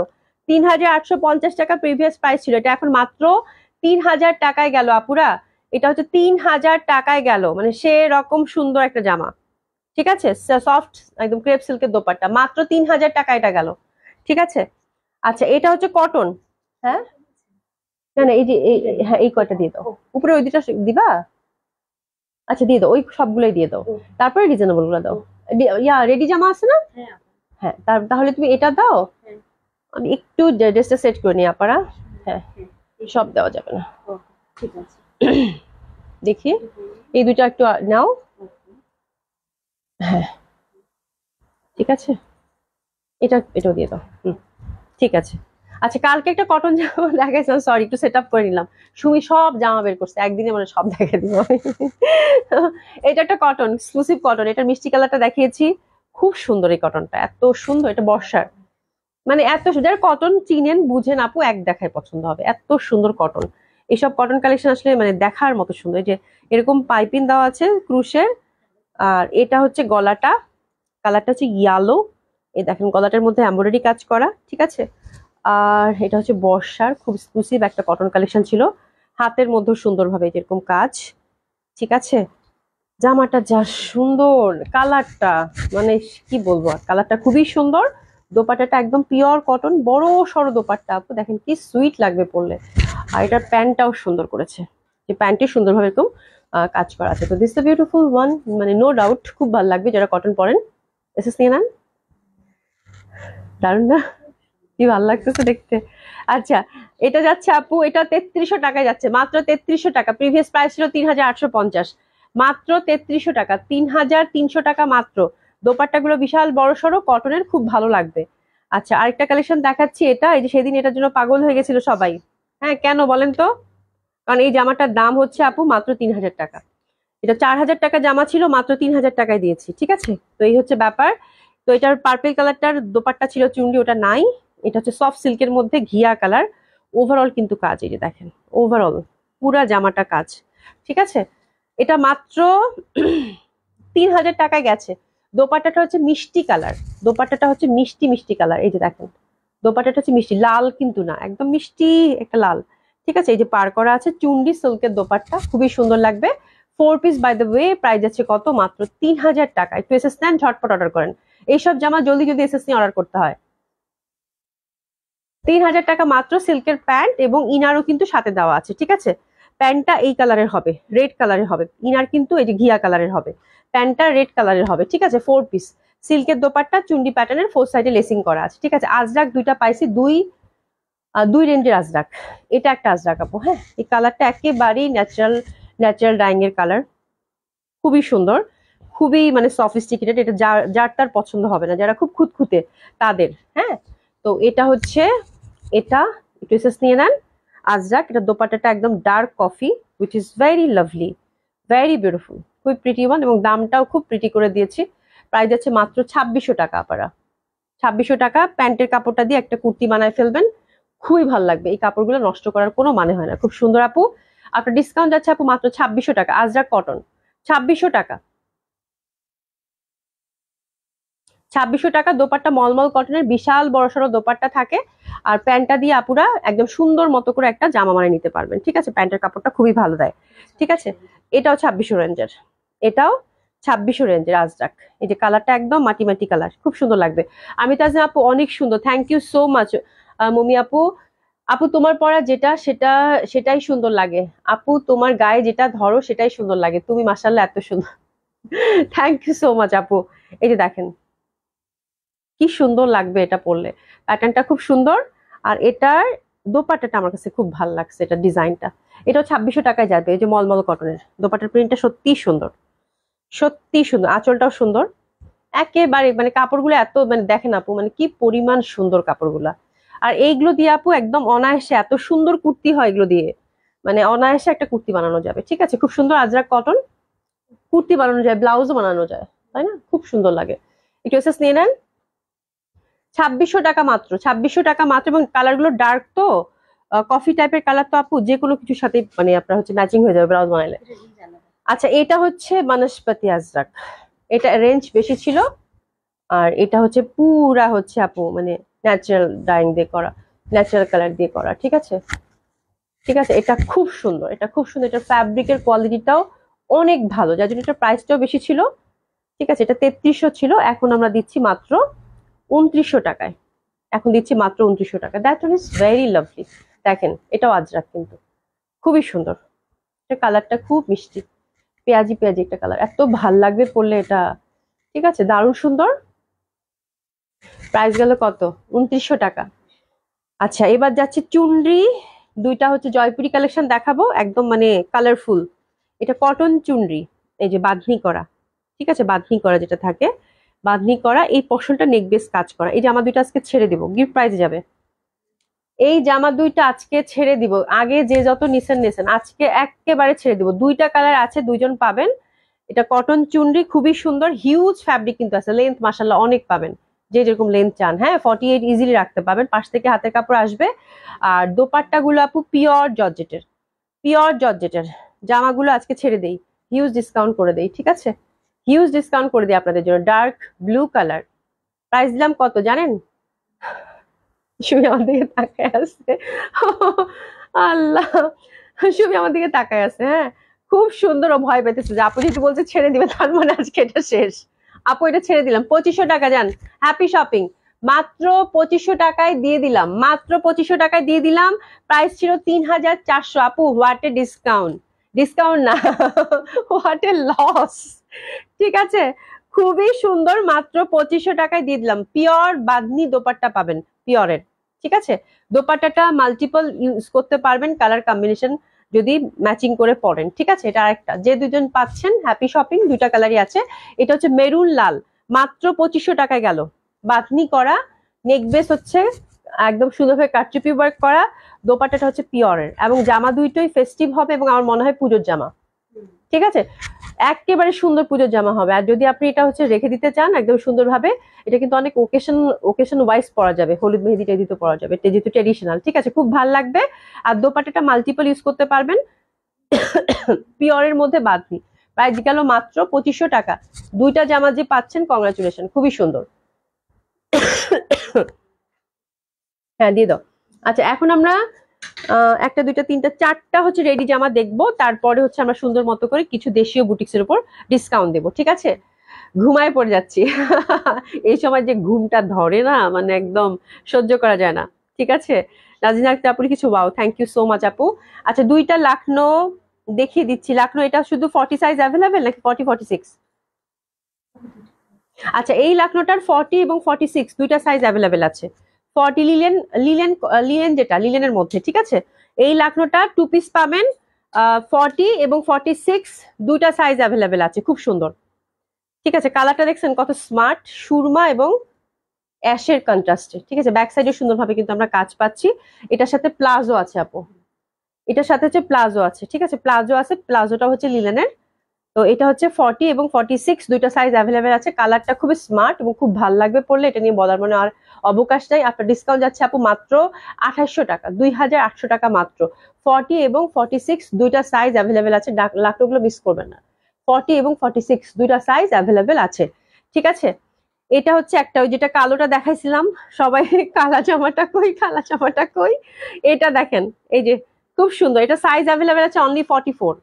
Speaker 1: ৩,৮৫০ টাকা প্রিভিয়াস প্রাইস ছিল, এটা এখন মাত্র ৩,০০০ টাকায় গেল আপুরা। এটা হচ্ছে ৩,০০০ টাকায় গেল, মানে সে রকম সুন্দর একটা জামা, ঠিক আছে, সফট একদম ক্রেপ সিল্কের দোপাট্টা, মাত্র ৩,০০০ টাকা এটা গেল, ঠিক আছে। আচ্ছা, এটা হচ্ছে কটন। হ্যাঁ, না না, এই যে হ্যাঁ, এই কয়টা দিয়ে দাও, উপরে ওই দুটা দিবা। আচ্ছা, দিয়ে দাও, ওই সবগুলোই দিয়ে দাও, তারপরে রিজনেবল গুলো দাও। ইয়া রেডি জামা আছে না? হ্যাঁ, তাহলে তুমি এটা দাও, আমি একটু ড্রেসটা সেট করে নিই আপারা। হ্যাঁ, সব দেওয়া যাবে না,
Speaker 2: ঠিক আছে।
Speaker 1: দেখি এই দুটো একটু নাও। হ্যাঁ, ঠিক আছে, এটাও দিয়ে দাও। ঠিক আছে। আচ্ছা, কালকে একটা কটন জামা দেখাইছিলাম, সরি একটু সেট আপ করে নিলাম। সুমি সব জামা বের করছে একদিনে, মানে সব দেখা দিব। এটা একটা কটন, এক্সক্লুসিভ কটন, এটার মিষ্টি কালারটা দেখিয়েছি, খুব সুন্দর এই কটনটা, এত সুন্দর। এটা বর্ষার, মানে এত সুন্দর, কটন চিনেন বুঝেন আপু, এক দেখায় পছন্দ হবে, এত সুন্দর কটন। এইসব কটন কালেকশন আসলে মানে দেখার মতো সুন্দর। এই যে এরকম পাইপিং দেওয়া আছে ক্রুশের, আর এটা হচ্ছে গলাটা, কালারটা হচ্ছে ইয়েলো, এই দেখেন গলাটার মধ্যে এমব্রয়ডারি কাজ করা, ঠিক আছে। আর এটা হচ্ছে বর্ষার খুব এক্সক্লুসিভ একটা কটন কালেকশন ছিল, হাতের মধ্যে সুন্দরভাবে যেরকম কাজ, ঠিক আছে। জামাটা যা সুন্দর, কালারটা মানে কি বলবো, আর কালারটা খুবই সুন্দর। দোপাট্টাটা একদম পিওর কটন, বড় সড়ো দোপাট্টা আপু, দেখেন কি সুইট লাগবে পরলে। আর এটার প্যান্টটাও সুন্দর করেছে, যে প্যান্টে সুন্দরভাবে এরকম কাজ করা আছে। তো দিস দ্য বিউটিফুল ওয়ান, মানে নো ডাউট খুব ভালো লাগবে যারা কটন পরেন। এসএস নিয়ে নেন, দারুন না, কি ভালো লাগতেছে দেখতে। আচ্ছা, এটা যাচ্ছে আপু, এটা ৩৩০০ টাকায় যাচ্ছে, মাত্র ৩৩০০ টাকা। প্রিভিয়াস প্রাইস ছিল ৩,৮৫০, মাত্র ৩৩০০ টাকা, ৩,৩০০ টাকা মাত্র। দোপাট্টাগুলো বিশাল বড় সড়ো কটনের, খুব ভালো লাগবে। আচ্ছা, আরেকটা কালেকশন দেখাচ্ছি, এটা এই যে সেদিন এটার জন্য পাগল হয়ে গেছিল সবাই। হ্যাঁ, কেন বলেন তো? কারণ এই জামাটার দাম হচ্ছে আপু মাত্র ৩,০০০ টাকা। এটা ৪,০০০ টাকা জামা ছিল, মাত্র ৩,০০০ টাকায় দিয়েছি, ঠিক আছে। তো এই হচ্ছে ব্যাপার। তো এটার পার্পল কালারটার দোপাট্টা ছিল চুন্ডি, ওটা নাই। এটা হচ্ছে সফট সিল্কের মধ্যে ঘিয়া কালার, ওভারঅল কিন্তু কাজ, এই যে দেখেন ওভারঅল পুরা জামাটা কাজ, ঠিক আছে। এটা মাত্র ৩,০০০ টাকায় গেছে। দোপাট্টাটা হচ্ছে মিষ্টি কালার, দোপাট্টাটা হচ্ছে মিষ্টি মিষ্টি কালার, এই যে দেখেন দোপাট্টাটা হচ্ছে মিষ্টি লাল, কিন্তু না, একদম মিষ্টি একটা লাল, ঠিক আছে। এই যে পার করা আছে চুন্ডি সিল্কের দোপাট্টা, খুবই সুন্দর লাগবে। 4 piece by the way, price আছে কত? মাত্র ৩,০০০ টাকা। একটু এসএস নেন, ঝটপট অর্ডার করেন, এইসব জামা জলদি জলদি এসএস নিয়ে অর্ডার করতে হয়। ৩,০০০ টাকা মাত্র। সিল্কের প্যান্ট এবং ইনারও কিন্তু সাথে দেওয়া আছে, ঠিক আছে। প্যান্টটা এই কালারের হবে, রেড কালারের হবে, ইনার কিন্তু এই যে ঘিয়া কালারের হবে, প্যান্টটা রেড কালারের হবে, ঠিক আছে। 4 পিস সিল্কের দোপাট্টা, চুন্ডি প্যাটার্নের, 4 সাইডে লেসিং করা আছে, ঠিক আছে। আজরাক দুইটা পাইছি, দুই রেঞ্জের আজরাক। এটা একটা আজরাক আপু, হ্যাঁ, এই কালারটা একেবারেই ন্যাচারাল, ন্যাচারাল ডাইং এর কালার, খুবই সুন্দর, খুবই মানে সফিস্টিকেটেড। এটা যার তার পছন্দ হবে না, যারা খুব খুঁতখুঁতে তাদের, হ্যাঁ। তো এটা হচ্ছে, এটা একটু এসএস নিয়ে নেন, আজরাক। এটা দোপাট্টাটা একদম dark coffee, which is very lovely, very beautiful, খুবই প্রিটি ওয়ান, এবং দামটাও খুব প্রিটি করে দিয়েছি। প্রাইস আছে মাত্র ২৬০০ টাকা আপারা, ২৬০০ টাকা। প্যান্টের কাপড়টা দিয়ে একটা কুর্তি বানায় ফেলবেন, খুবই ভালো লাগবে। এই কাপড়গুলো নষ্ট করার কোনো মানে হয় না, খুব সুন্দর আপু। আপনার ডিসকাউন্ট যাচ্ছে আপু মাত্র ২৬০০ টাকা, আজরাক কটন, ২৬০০ টাকা, ২৬০০ টাকা। দোপাট্টা মলমল কটনের বিশাল বড়সড় দোপাট্টা থাকে, আর প্যান্টটা দিয়ে আপুরা একদম সুন্দর মতো করে একটা জামা বানিয়ে নিতে পারবেন, ঠিক আছে। প্যান্টের কাপড়টা খুবই ভালো দেয়, ঠিক আছে। এটাও ২৬০০ রেঞ্জের, এটাও ২৬০০ রেঞ্জের আজরাক। এই যে কালারটা একদম মাটি মাটি কালার, খুব সুন্দর লাগবে। আমি তাজনা আপু অনেক সুন্দর, thank you so much. Momi আপু, আপু তোমার পরা যেটা সেটাই সুন্দর লাগে। আপু তোমার গায়ে যেটা ধরো সেটাই সুন্দর লাগে, তুমি মাশাআল্লাহ এত সুন্দর। থ্যাংক ইউ সো মাচ আপু। এই যে দেখেন কি সুন্দর লাগবে এটা পরলে, প্যাটার্নটা খুব সুন্দর। আর এটার দোপাট্টাটা আমার কাছে খুব ভালো লাগছে, এটা ডিজাইনটা। এটাও 2600 টাকায় যাবে। এই যে মলমল কটনের দোপাট্টার প্রিন্টটা সত্যি সুন্দর, সত্যি সুন্দর, আঁচলটাও সুন্দর। একেবারে মানে কাপড়গুলো এত মানে দেখেন আপু, মানে কি পরিমাণ সুন্দর কাপড়গুলা। আর এইগুলো দিয়ে আপু একদম অনায়াসে এত সুন্দর কুর্তি হয় এগুলো দিয়ে, মানে অনায়াসে একটা কুর্তি বানানো যাবে। ঠিক আছে, খুব সুন্দর আজরাক কটন, কুর্তি বানানো যায়, ব্লাউজও বানানো যায়, তাই না? খুব সুন্দর লাগে। একটু এসএস নিয়ে নেন। 2600 টাকা মাত্র, 2600 টাকা মাত্র। এবং কালার গুলো ডার্ক তো, কফি টাইপের কালার তো আপু যে কোনো কিছুর সাথে মানে আপনার হচ্ছে ম্যাচিং হয়ে যাবে ব্লাউজ বানাইলে। আচ্ছা এটা হচ্ছে বনস্পতি আজরাক, এটা রেঞ্জ বেশি ছিল। আর এটা হচ্ছে পুরা হচ্ছে আপু মানে ন্যাচারাল ডাইং দিয়ে করা, ন্যাচারাল কালার দিয়ে করা। ঠিক আছে, ঠিক আছে, এটা খুব সুন্দর, এটা খুব সুন্দর। এটা ফ্যাব্রিকের কোয়ালিটিটাও অনেক ভালো, যার জন্য এটার প্রাইসটাও বেশি ছিল। ঠিক আছে, এটা 3300 ছিল, এখন আমরা দিচ্ছি মাত্র 2900 টাকায়। এখন দিচ্ছি মাত্র 2900 টাকা। That one is very lovely. দেখেন এটাও আজরাক, কিন্তু খুবই সুন্দর। এটা কালারটা খুব মিষ্টি, পেঁয়াজি পেঁয়াজি একটা কালার, এত ভাল লাগবে পরলে এটা। ঠিক আছে, দারুণ সুন্দর। প্রাইস গেল কত? 2900 টাকা। আচ্ছা এবার যাচ্ছি চুনরি। দুইটা হচ্ছে জয়পুরি কালেকশন দেখাবো, একদম মানে কালারফুল। এটা কটন চুনরি, এই যে বাঁধনি করা। ঠিক আছে, বাঁধনি করা যেটা থাকে, বাঁধনি করা। এই পশনটা নেক বেস কাজ করা। এই জামা দুইটা আজকে ছেড়ে দিব, গিফট প্রাইজে যাবে। এই জামা দুইটা আজকে ছেড়ে দিব, আগে যে যত নিছেন নিছেন, আজকে একেবারে ছেড়ে দিব। দুইটা কালার আছে, দুইজন পাবেন। এটা কটন চুনরি, খুবই সুন্দর, হিউজ ফ্যাব্রিক কিন্তু আছে, লেন্থ মাশাআল্লাহ অনেক পাবেন, যে যেরকম লেন্থ চান। হ্যাঁ 48 ইজিলি রাখতে পারবেন, পাশ থেকে হাতের কাপড় আসবে। আর দোপাট্টা গুলো আপু পিওর জর্জেটের, পিওর জর্জেটের। জামাগুলো আজকে ছেড়ে দেই, হিউজ ডিসকাউন্ট করে দেই। ঠিক আছে, হিউজ ডিসকাউন্ট করে দিই আপনাদের জন্য। ডার্ক ব্লু কালার, প্রাইস দিলাম কত জানেন? সুমি আমার দিকে তাকায় আছে। আল্লাহ, সুমি আমার দিকে তাকায় আছে। হ্যাঁ খুব সুন্দর, ও ভয় পেতেছে যে আপু যেহেতু বলছে ছেড়ে দিবে, তার মানে আজকে এটা শেষ। আপু এটা ছেড়ে দিলাম, 2500 টাকা। যান, হ্যাপি শপিং। মাত্র 2500 টাকায় দিয়ে দিলাম, মাত্র 2500 টাকায় দিয়ে দিলাম। প্রাইস ছিল 3400। আপু হোয়াট এ ডিসকাউন্ট, ডিসকাউন্ট না, হোয়াট এ লস। ঠিক আছে, খুবই সুন্দর, মাত্র 2500 টাকায় দিয়ে দিলাম। পিওর বাঁধনি দোপাট্টা পাবেন, পিওরের। ঠিক আছে, দোপাট্টাটা মাল্টিপল ইউজ করতে পারবেন, কালার কম্বিনেশন যদি ম্যাচিং করে পরেন। ঠিক আছে, এটা আরেকটা, যে দুজন পাচ্ছেন হ্যাপি শপিং, দুইটা কালারই আছে। এটা হচ্ছে মেরুন লাল, মাত্র 2500 টাকায় গেল। বাঁধনি করা, নেক বেস হচ্ছে একদম সুন্দরভাবে কাটচুপি ওয়ার্ক করা, দোপাট্টাটা হচ্ছে পিওরের। এবং জামা দুইটাই ফেস্টিভ হবে, এবং আমার মনে হয় পুজোর জামা। ঠিক আছে, একেবারে সুন্দর পুজোর জামা হবে। আর যদি আপনি এটা হচ্ছে রেখে দিতে চান একদম সুন্দরভাবে, এটা কিন্তু অনেক ওকেশন ওয়াইজ পরা যাবে, হলুদ মেহেদি টেদিতে পরা যাবে, এটা যেহেতু ট্রেডিশনাল। ঠিক আছে, খুব ভালো লাগবে। আর দোপাট্টাটা মাল্টিপল ইউজ করতে পারবেন, পিওরের মধ্যে বাঁধনি। প্রাইস গেল মাত্র 2500 টাকা। দুইটা জামা যে পাচ্ছেন কংগ্রাচুলেশন, খুবই সুন্দর। হ্যাঁ দিয়ে দাও। আচ্ছা এখন আমরা একটা দুইটা তিনটা চারটা হচ্ছে রেডি জামা দেখবো, তারপরে হচ্ছে আমরা সুন্দর মতো করে কিছু দেশীয় বুটিক্সের উপর ডিসকাউন্ট দেবো। ঠিক আছে, ঘুমায় পড়ে যাচ্ছি। এই সময় যে ঘুমটা ধরে না, মানে একদম সহ্য করা যায় না। ঠিক আছে, নাজিনা আক্তার আপু কিছু wow, thank you so much আপু। আচ্ছা দুইটা লাখনো দেখিয়ে দিচ্ছি। লাখনো এটা শুধু 40 সাইজ অ্যাভেলেবেল নাকি 40-46? আচ্ছা এই লাখনোটার 40 এবং 46 দুইটা সাইজ অ্যাভেলেবেল আছে। 40 লিলেন, লিলেন লিলেন যেটা লিলেনের মধ্যে। ঠিক আছে, এই লাখনোটা 2 পিস পাবেন, 40 এবং 46 দুইটা সাইজ অ্যাভেলেবেল আছে, খুব সুন্দর। ঠিক আছে, কালারটা দেখছেন কত স্মার্ট, সুরমা এবং অ্যাশের কন্ট্রাস্টে। ঠিক আছে, ব্যাক সাইডে সুন্দরভাবে কিন্তু আমরা কাজ পাচ্ছি। এটার সাথে প্লাজো আছে আপু, এটার সাথে হচ্ছে প্লাজো আছে। ঠিক আছে, প্লাজো আছে, প্লাজোটা হচ্ছে লিলেনের। তো এটা হচ্ছে 40 এবং 46 দুইটা সাইজ অ্যাভেলেবেল আছে। কালারটা খুবই স্মার্ট এবং খুব ভালো লাগবে পড়লে, এটা নিয়ে বলার মনে আর অবকাশ নাই। আপনার ডিসকাউন্ট যাচ্ছে আপু মাত্র 2800 টাকা, 2800 টাকা মাত্র। 40 এবং 46 দুইটা সাইজ অ্যাভেলেবেল আছে, লাখগুলো মিস করবেন না। 40 এবং 46 দুইটা সাইজ অ্যাভেলেবেল আছে। ঠিক আছে, এটা হচ্ছে একটা, ওই যেটা কালোটা দেখাইছিলাম সবাই, কালা জামাটা কই, কালা জামাটা কই। এটা দেখেন, এই যে খুব সুন্দর, এটা সাইজ অ্যাভেলেবেল আছে অনলি 44।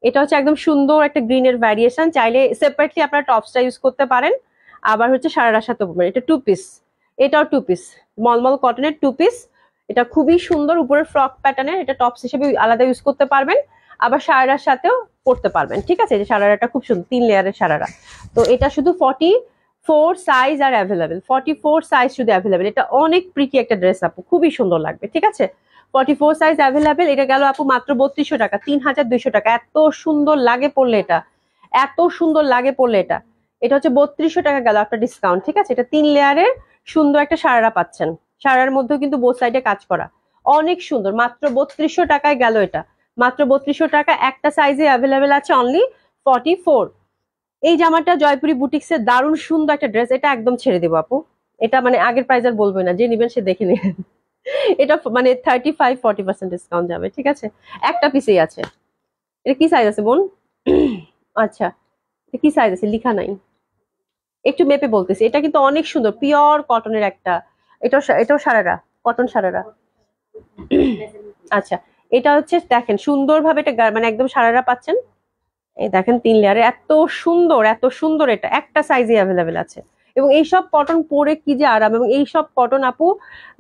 Speaker 1: এটা হচ্ছে একদম সুন্দর একটা গ্রিনের ভ্যারিয়েশন, চাইলে সেপারেটলি আপনারা টপসটা ইউজ করতে পারেন, আবার হচ্ছে সারারার সাথে পরবেন। এটা 2 পিস, এটাও 2 পিস, মলমল কটনের 2 পিস, এটা খুবই সুন্দর, উপরের ফ্রক প্যাটার্নের, এটা টপস হিসেবে আলাদা ইউজ করতে পারবেন, আবার সারারার সাথেও পরতে পারবেন। ঠিক আছে, এই যে সারারাটা খুব সুন্দর, 3 লেয়ারের সারারা। তো এটা শুধু 44 সাইজ আর অ্যাভেলেবেল, 44 সাইজ শুধু অ্যাভেলেবেল। এটা অনেক প্রিটি একটা ড্রেস আপু, খুবই সুন্দর লাগবে। ঠিক আছে, 44 সাইজ অ্যাভেলেবেল। এটা গেল আপু মাত্র 3200 টাকা, 3200 টাকা। এত সুন্দর লাগে পড়লে এটা, এত সুন্দর লাগে পড়লে এটা। এটা হচ্ছে 3200 টাকা গেল একটা ডিসকাউন্ট। ঠিক আছে, এটা 3 লেয়ারের সুন্দর একটা সারারা পাচ্ছেন, সারার মধ্যেও কিন্তু বোথ সাইডে কাজ করা, অনেক সুন্দর। মাত্র 3200 টাকায় গেল এটা, মাত্র 3200 টাকা। একটা সাইজে অ্যাভেলেবেল আছে, অনলি 44। এই জামাটা জয়পুরি বুটিক্স এর দারুণ সুন্দর একটা ড্রেস, এটা একদম ছেড়ে দেবো আপু। এটা মানে আগের প্রাইস আর বলবো না, যে নিবেন সে দেখে নিন। এটা মানে 35-40% ডিসকাউন্ট যাবে। ঠিক আছে, একটা পিসেই আছে। এটা কি সাইজ আছে বোন? আচ্ছা, এটা কি সাইজ আছে লিখা নাই, একটু মেপে বলতেছি। এটা কিন্তু অনেক সুন্দর, পিওর কটনের একটা, এটাও সারারা, কটন সারারা। আচ্ছা, এটা হচ্ছে দেখেন সুন্দরভাবে এটা মানে একদম সারারা পাচ্ছেন। এই দেখেন 3 লেয়ারে, এত সুন্দর, এত সুন্দর। এটা একটা সাইজে অ্যাভেলেবেল আছে। এবং এইসব কটন পরে কি যে আরাম, এবং এইসব কটন আপু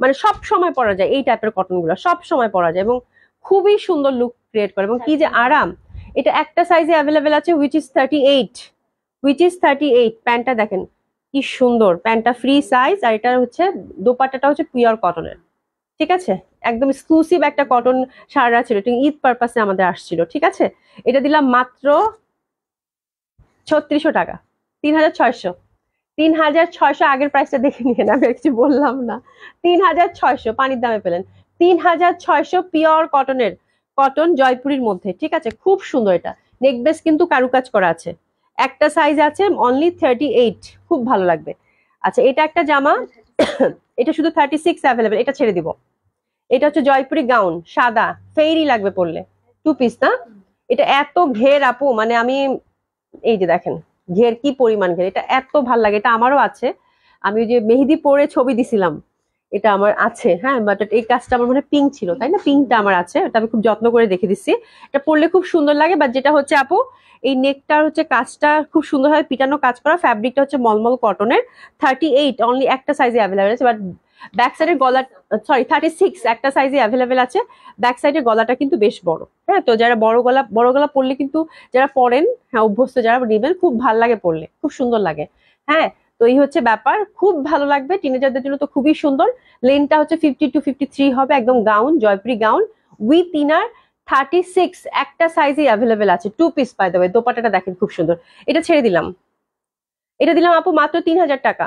Speaker 1: মানে সব সময় পরা যায়, এই টাইপের কটন গুলো সব সময় পরা যায় এবং খুবই সুন্দর লুক ক্রিয়েট করে, এবং কি যে আরাম। এটা একটা সাইজে অ্যাভেলেবেল আছে, হুইচ ইজ 38। প্যান্টটা দেখেন কি সুন্দর, প্যান্টটা ফ্রি সাইজ। আর এটা হচ্ছে দোপাট্টাটা হচ্ছে পিওর কটনের। ঠিক আছে, একদম এক্সক্লুসিভ একটা কটন সারা ছিল, এটা ঈদ পারপাসে আমাদের আসছিল। ঠিক আছে, এটা দিলাম মাত্র 3600 টাকা, 3600। 3600 আগের প্রাইসটা দেখে নিয়ে, আমি আর কিছু বললাম না। 3600 পানির দামে পেলেন, 3600 পিওর কটনের, কটন জয়পুরির মধ্যে। ঠিক আছে, খুব সুন্দর। এটা নেক বেস কিন্তু কারুকাজ করা আছে, একটা সাইজ আছে অনলি 38, খুব ভালো লাগবে। আচ্ছা, এটা একটা জামা, এটা শুধু 36 অ্যাভেলেবেল, এটা ছেড়ে দিব। এটা হচ্ছে জয়পুরি গাউন, সাদা, ফেরি লাগবে পরলে, 2 পিস না। এটা এত ঘের আপু, মানে আমি এই যে দেখেন ঘের, কি পরিমাণ ঘের, এটা এত ভাল লাগে। এটা আমারও আছে, আমি ওই যে মেহেদি পরে ছবি দিছিলাম, এটা আমার আছে। হ্যাঁ, বাট এই কাজটা আমার মনে পিঙ্ক ছিল, তাই না? পিঙ্কটা আমার আছে, এটা আমি খুব যত্ন করে দেখে দিচ্ছি। এটা পরলে খুব সুন্দর লাগে। বাট যেটা হচ্ছে আপু, এই নেকটার হচ্ছে কাজটা খুব সুন্দরভাবে পিটানো কাজ করা, ফ্যাব্রিকটা হচ্ছে মলমল কটনের। 38 অনলি একটা সাইজে অ্যাভেলেবেল আছে। বাট ব্যাক সাইডের গলা, সরি 36 একটা সাইজে অ্যাভেলেবেল আছে। ব্যাক সাইডের গলাটা কিন্তু বেশ বড়। হ্যাঁ, তো যারা বড় গলা পরলে কিন্তু, যারা পরেন, হ্যাঁ অভ্যস্ত যারা নেবেন, খুব ভালো লাগে পরলে, খুব সুন্দর লাগে। হ্যাঁ, তো এই হচ্ছে ব্যাপার, খুব ভালো লাগবে টিনেজারদের জন্য, তো খুবই সুন্দর। লেনটা হচ্ছে 50 to 53 হবে, একদম gown, Jaipuri gown with inner. 36 একটা সাইজে অ্যাভেলেবেল আছে, 2 পিস বাই দ্য ওয়ে। দোপাট্টাটা দেখেন খুব সুন্দর। এটা ছেড়ে দিলাম, এটা দিলাম আপু মাত্র 3000 টাকা,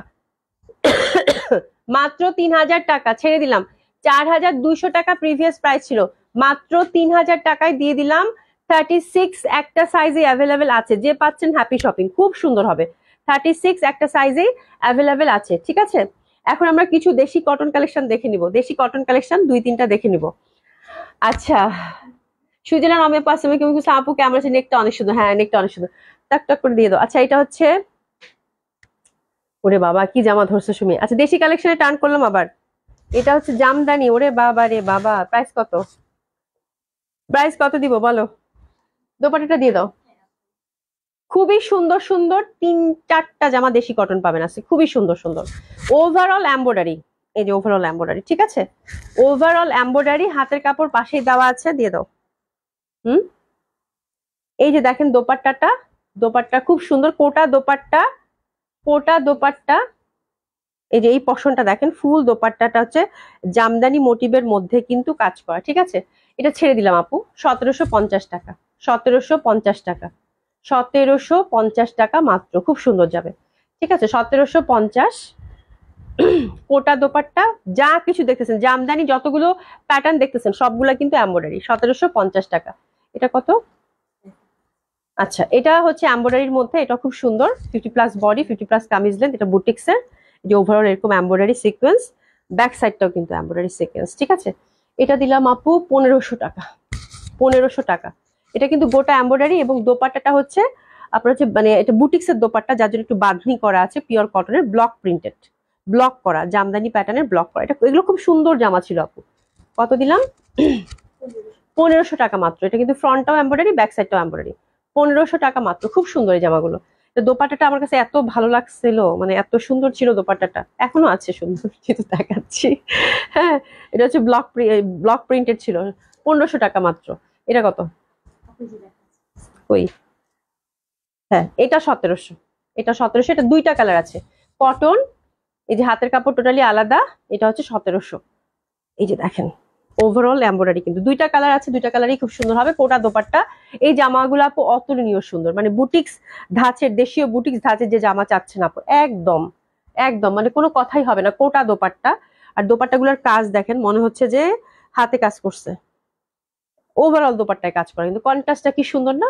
Speaker 1: মাত্র 3000 টাকা ছেড়ে দিলাম। 4200 টাকা প্রিভিয়াস প্রাইস ছিল, মাত্র 3000 টাকায় দিয়ে দিলাম। 36 একটা সাইজে অ্যাভেলেবেল আছে, যে পাচ্ছেন হ্যাপি শপিং, খুব সুন্দর হবে। 36 একটা সাইজে অ্যাভেলেবেল আছে। ঠিক আছে, এখন আমরা কিছু দেশি কটন কালেকশন দেখে নিব, দেশি কটন কালেকশন 2-3টা দেখে নিব। আচ্ছা, সুজনা নামে পাশে আমি কিন্তু আপু কেমন আছে? নেকটা অনেক সুন্দর, হ্যাঁ নেকটা অনেক সুন্দর, টাক টাক করে দিয়ে দাও। আচ্ছা, এটা হচ্ছে, ওরে বাবা কি জামা ধরছে সুমি। আচ্ছা, দেশি কালেকশনে টার্ন করলাম আবার। এটা হচ্ছে জামদানি, ওরে বাবা রে বাবা, প্রাইস কত? প্রাইস কত দিব বলো? দোপাট্টাটা দিয়ে দাও। খুবই সুন্দর সুন্দর 3-4টা জামা দেশি কটন পাবেন আছে, খুবই সুন্দর সুন্দর। ওভারঅল এমব্রয়ডারি, এই যে ওভারঅল এমব্রয়ডারি। ঠিক আছে, ওভারঅল এমব্রয়ডারি, হাতের কাপড় পাশেই দেওয়া আছে, দিয়ে দাও। হুম, এই যে দেখেন দোপাট্টাটা, দোপাট্টা খুব সুন্দর, কোটা দোপাট্টা, কোটা দোপাট্টা। এই যে এই পশনটা দেখেন, ফুল দোপাট্টাটা হচ্ছে জামদানি মোটিভের মধ্যে কিন্তু কাজ করা। ঠিক আছে, এটা ছেড়ে দিলাম আপু 1750 টাকা, 1750 টাকা, 1750 টাকা মাত্র, খুব সুন্দর যাবে। ঠিক আছে, 1750। কোটা দোপাট্টা, যা কিছু দেখতেছেন জামদানি, যতগুলো প্যাটার্ন দেখতেছেন সবগুলা কিন্তু এমব্রয়ডারি, 1750 টাকা। এটা কত? আচ্ছা, এটা হচ্ছে এমব্রয়ডারির মধ্যে, এটা খুব সুন্দর, 50+ বডি, 50+ কামিজ লেন্থ, এটা বুটিক্সের। যে ওভারঅল এরকম এমব্রয়ডারি সিকোয়েন্স, ব্যাক সাইডটাও কিন্তু এমব্রয়ডারি সিকোয়েন্স। ঠিক আছে, এটা দিলাম আপু 1500 টাকা, 1500 টাকা। এটা কিন্তু গোটা এমব্রয়ডারি, এবং দোপাট্টাটা হচ্ছে আপনার হচ্ছে মানে এটা বুটিক্সের দোপাট্টা, যার জন্য একটু বাঁধনি করা আছে, পিওর কটনের, ব্লক প্রিন্টেড, ব্লক করা জামদানি প্যাটার্নের, ব্লক করা। এটা এগুলো খুব সুন্দর জামা ছিল আপু। কত দিলাম? 1500 টাকা মাত্র। এটা কিন্তু ফ্রন্টটাও এমব্রয়ডারি, ব্যাক সাইডটাও এমব্রয়ডারি, 1500 টাকা মাত্র। খুব সুন্দর এই জামাগুলো, তো দোপাট্টাটা আমার কাছে এত ভালো লাগছিল, মানে এত সুন্দর ছিল দোপাট্টাটা, এখনো আছে সুন্দর, কিন্তু দেখাচ্ছি। হ্যাঁ, এটা হচ্ছে ব্লক প্রিন্টেড ছিল, 1500 টাকা মাত্র। এটা কত? ওই, হ্যাঁ এটা 1700, এটা 1700, এটা দুইটা কালার আছে, কটন, এই যে হাতের কাপড় টোটালি আলাদা, এটা হচ্ছে 1700। এই যে দেখেন ওভারঅল এমব্রয়ডারি, কিন্তু দুইটা কালার আছে, দুইটা কালারই খুব সুন্দর হবে। কোটা দোপাট্টা, এই জামাগুলো আপু অতুলনীয় সুন্দর, মানে বুটিক্স ধাঁচের, দেশীয় বুটিক্স ধাঁচের যে জামা চাচ্ছেন আপু, একদম একদম মানে কোনো কথাই হবে না, কোটা দোপাট্টা। আর দোপাট্টাগুলোর কাজ দেখেন, মনে হচ্ছে যে হাতে কাজ করছে, ওভারঅল দোপাট্টায় কাজ করে, কিন্তু কন্ট্রাস্টটা কি সুন্দর না,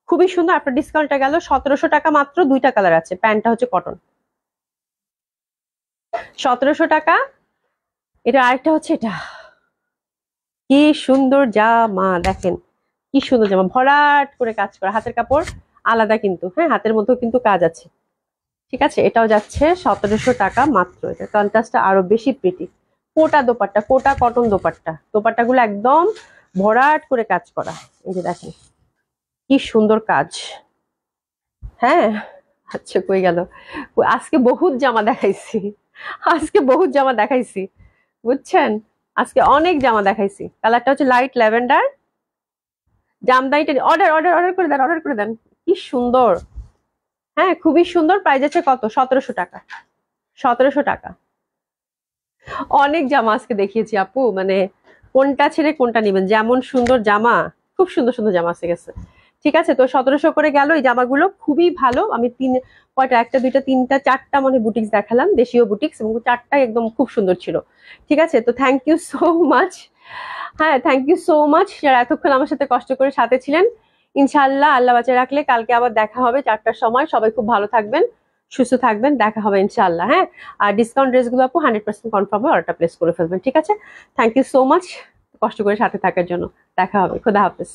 Speaker 1: খুবই সুন্দর। আপনার ডিসকাউন্টটা গেল 1700 টাকা মাত্র, দুইটা কালার আছে, প্যান্টটা হচ্ছে কটন, 1700 টাকা। এটা আরেকটা হচ্ছে, এটা কি সুন্দর জামা দেখেন, কি সুন্দর জামা, ভরাট করে কাজ করা, হাতের কাপড় আলাদা কিন্তু, হ্যাঁ হাতের মধ্যেও কিন্তু কাজ আছে, ঠিক আছে। এটাও যাচ্ছে 1700 টাকা মাত্র, এটা কন্ট্রাস্টটা আরো বেশি প্রিটি। কোটা দোপাট্টা, কোটা কটন দোপাট্টা, দোপাট্টাগুলো একদম ভরাট করে কাজ করা, এই যে দেখেন কি সুন্দর কাজ। হ্যাঁ, আচ্ছা কই গেল, আজকে বহুত জামা দেখাইছি, আজকে বহুত জামা দেখাইছি, বুঝছেন, আজকে অনেক জামা দেখাইছি। কালারটা হচ্ছে লাইট ল্যাভেন্ডার, জামদানিটা অর্ডার অর্ডার অর্ডার করে দেন, অর্ডার করে দেন, কি সুন্দর। হ্যাঁ খুবই সুন্দর, প্রাইস আছে কত? 1700 টাকা, 1700 টাকা। অনেক জামা আজকে দেখিয়েছি আপু, মানে কোনটা ছেড়ে কোনটা নিবেন, যেমন সুন্দর জামা, খুব সুন্দর সুন্দর জামা আছে গেছে, ঠিক আছে। তো 1700 করে গেল এই জামাগুলো, খুবই ভালো। আমি কয়টা, একটা দুইটা তিনটা চারটা মানে বুটিক্স দেখালাম, দেশীয় বুটিক্স, এবং চারটাই একদম খুব সুন্দর ছিল, ঠিক আছে। তো থ্যাংক ইউ সো মাচ, হ্যাঁ থ্যাংক ইউ সো মাচ যারা এতক্ষণ আমার সাথে কষ্ট করে সাথে ছিলেন। ইনশাআল্লাহ আল্লাহ বাঁচিয়ে রাখলে কালকে আবার দেখা হবে 4টার সময়। সবাই খুব ভালো থাকবেন, সুস্থ থাকবেন, দেখা হবে ইনশাআল্লাহ। হ্যাঁ, আর ডিসকাউন্ট ড্রেসগুলো আপু 100% কনফার্ম হবে, অর্ডারটা প্লেস করে ফেলবেন, ঠিক আছে। থ্যাংক ইউ সো মাচ কষ্ট করে সাথে থাকার জন্য, দেখা হবে, খোদা হাফেজ।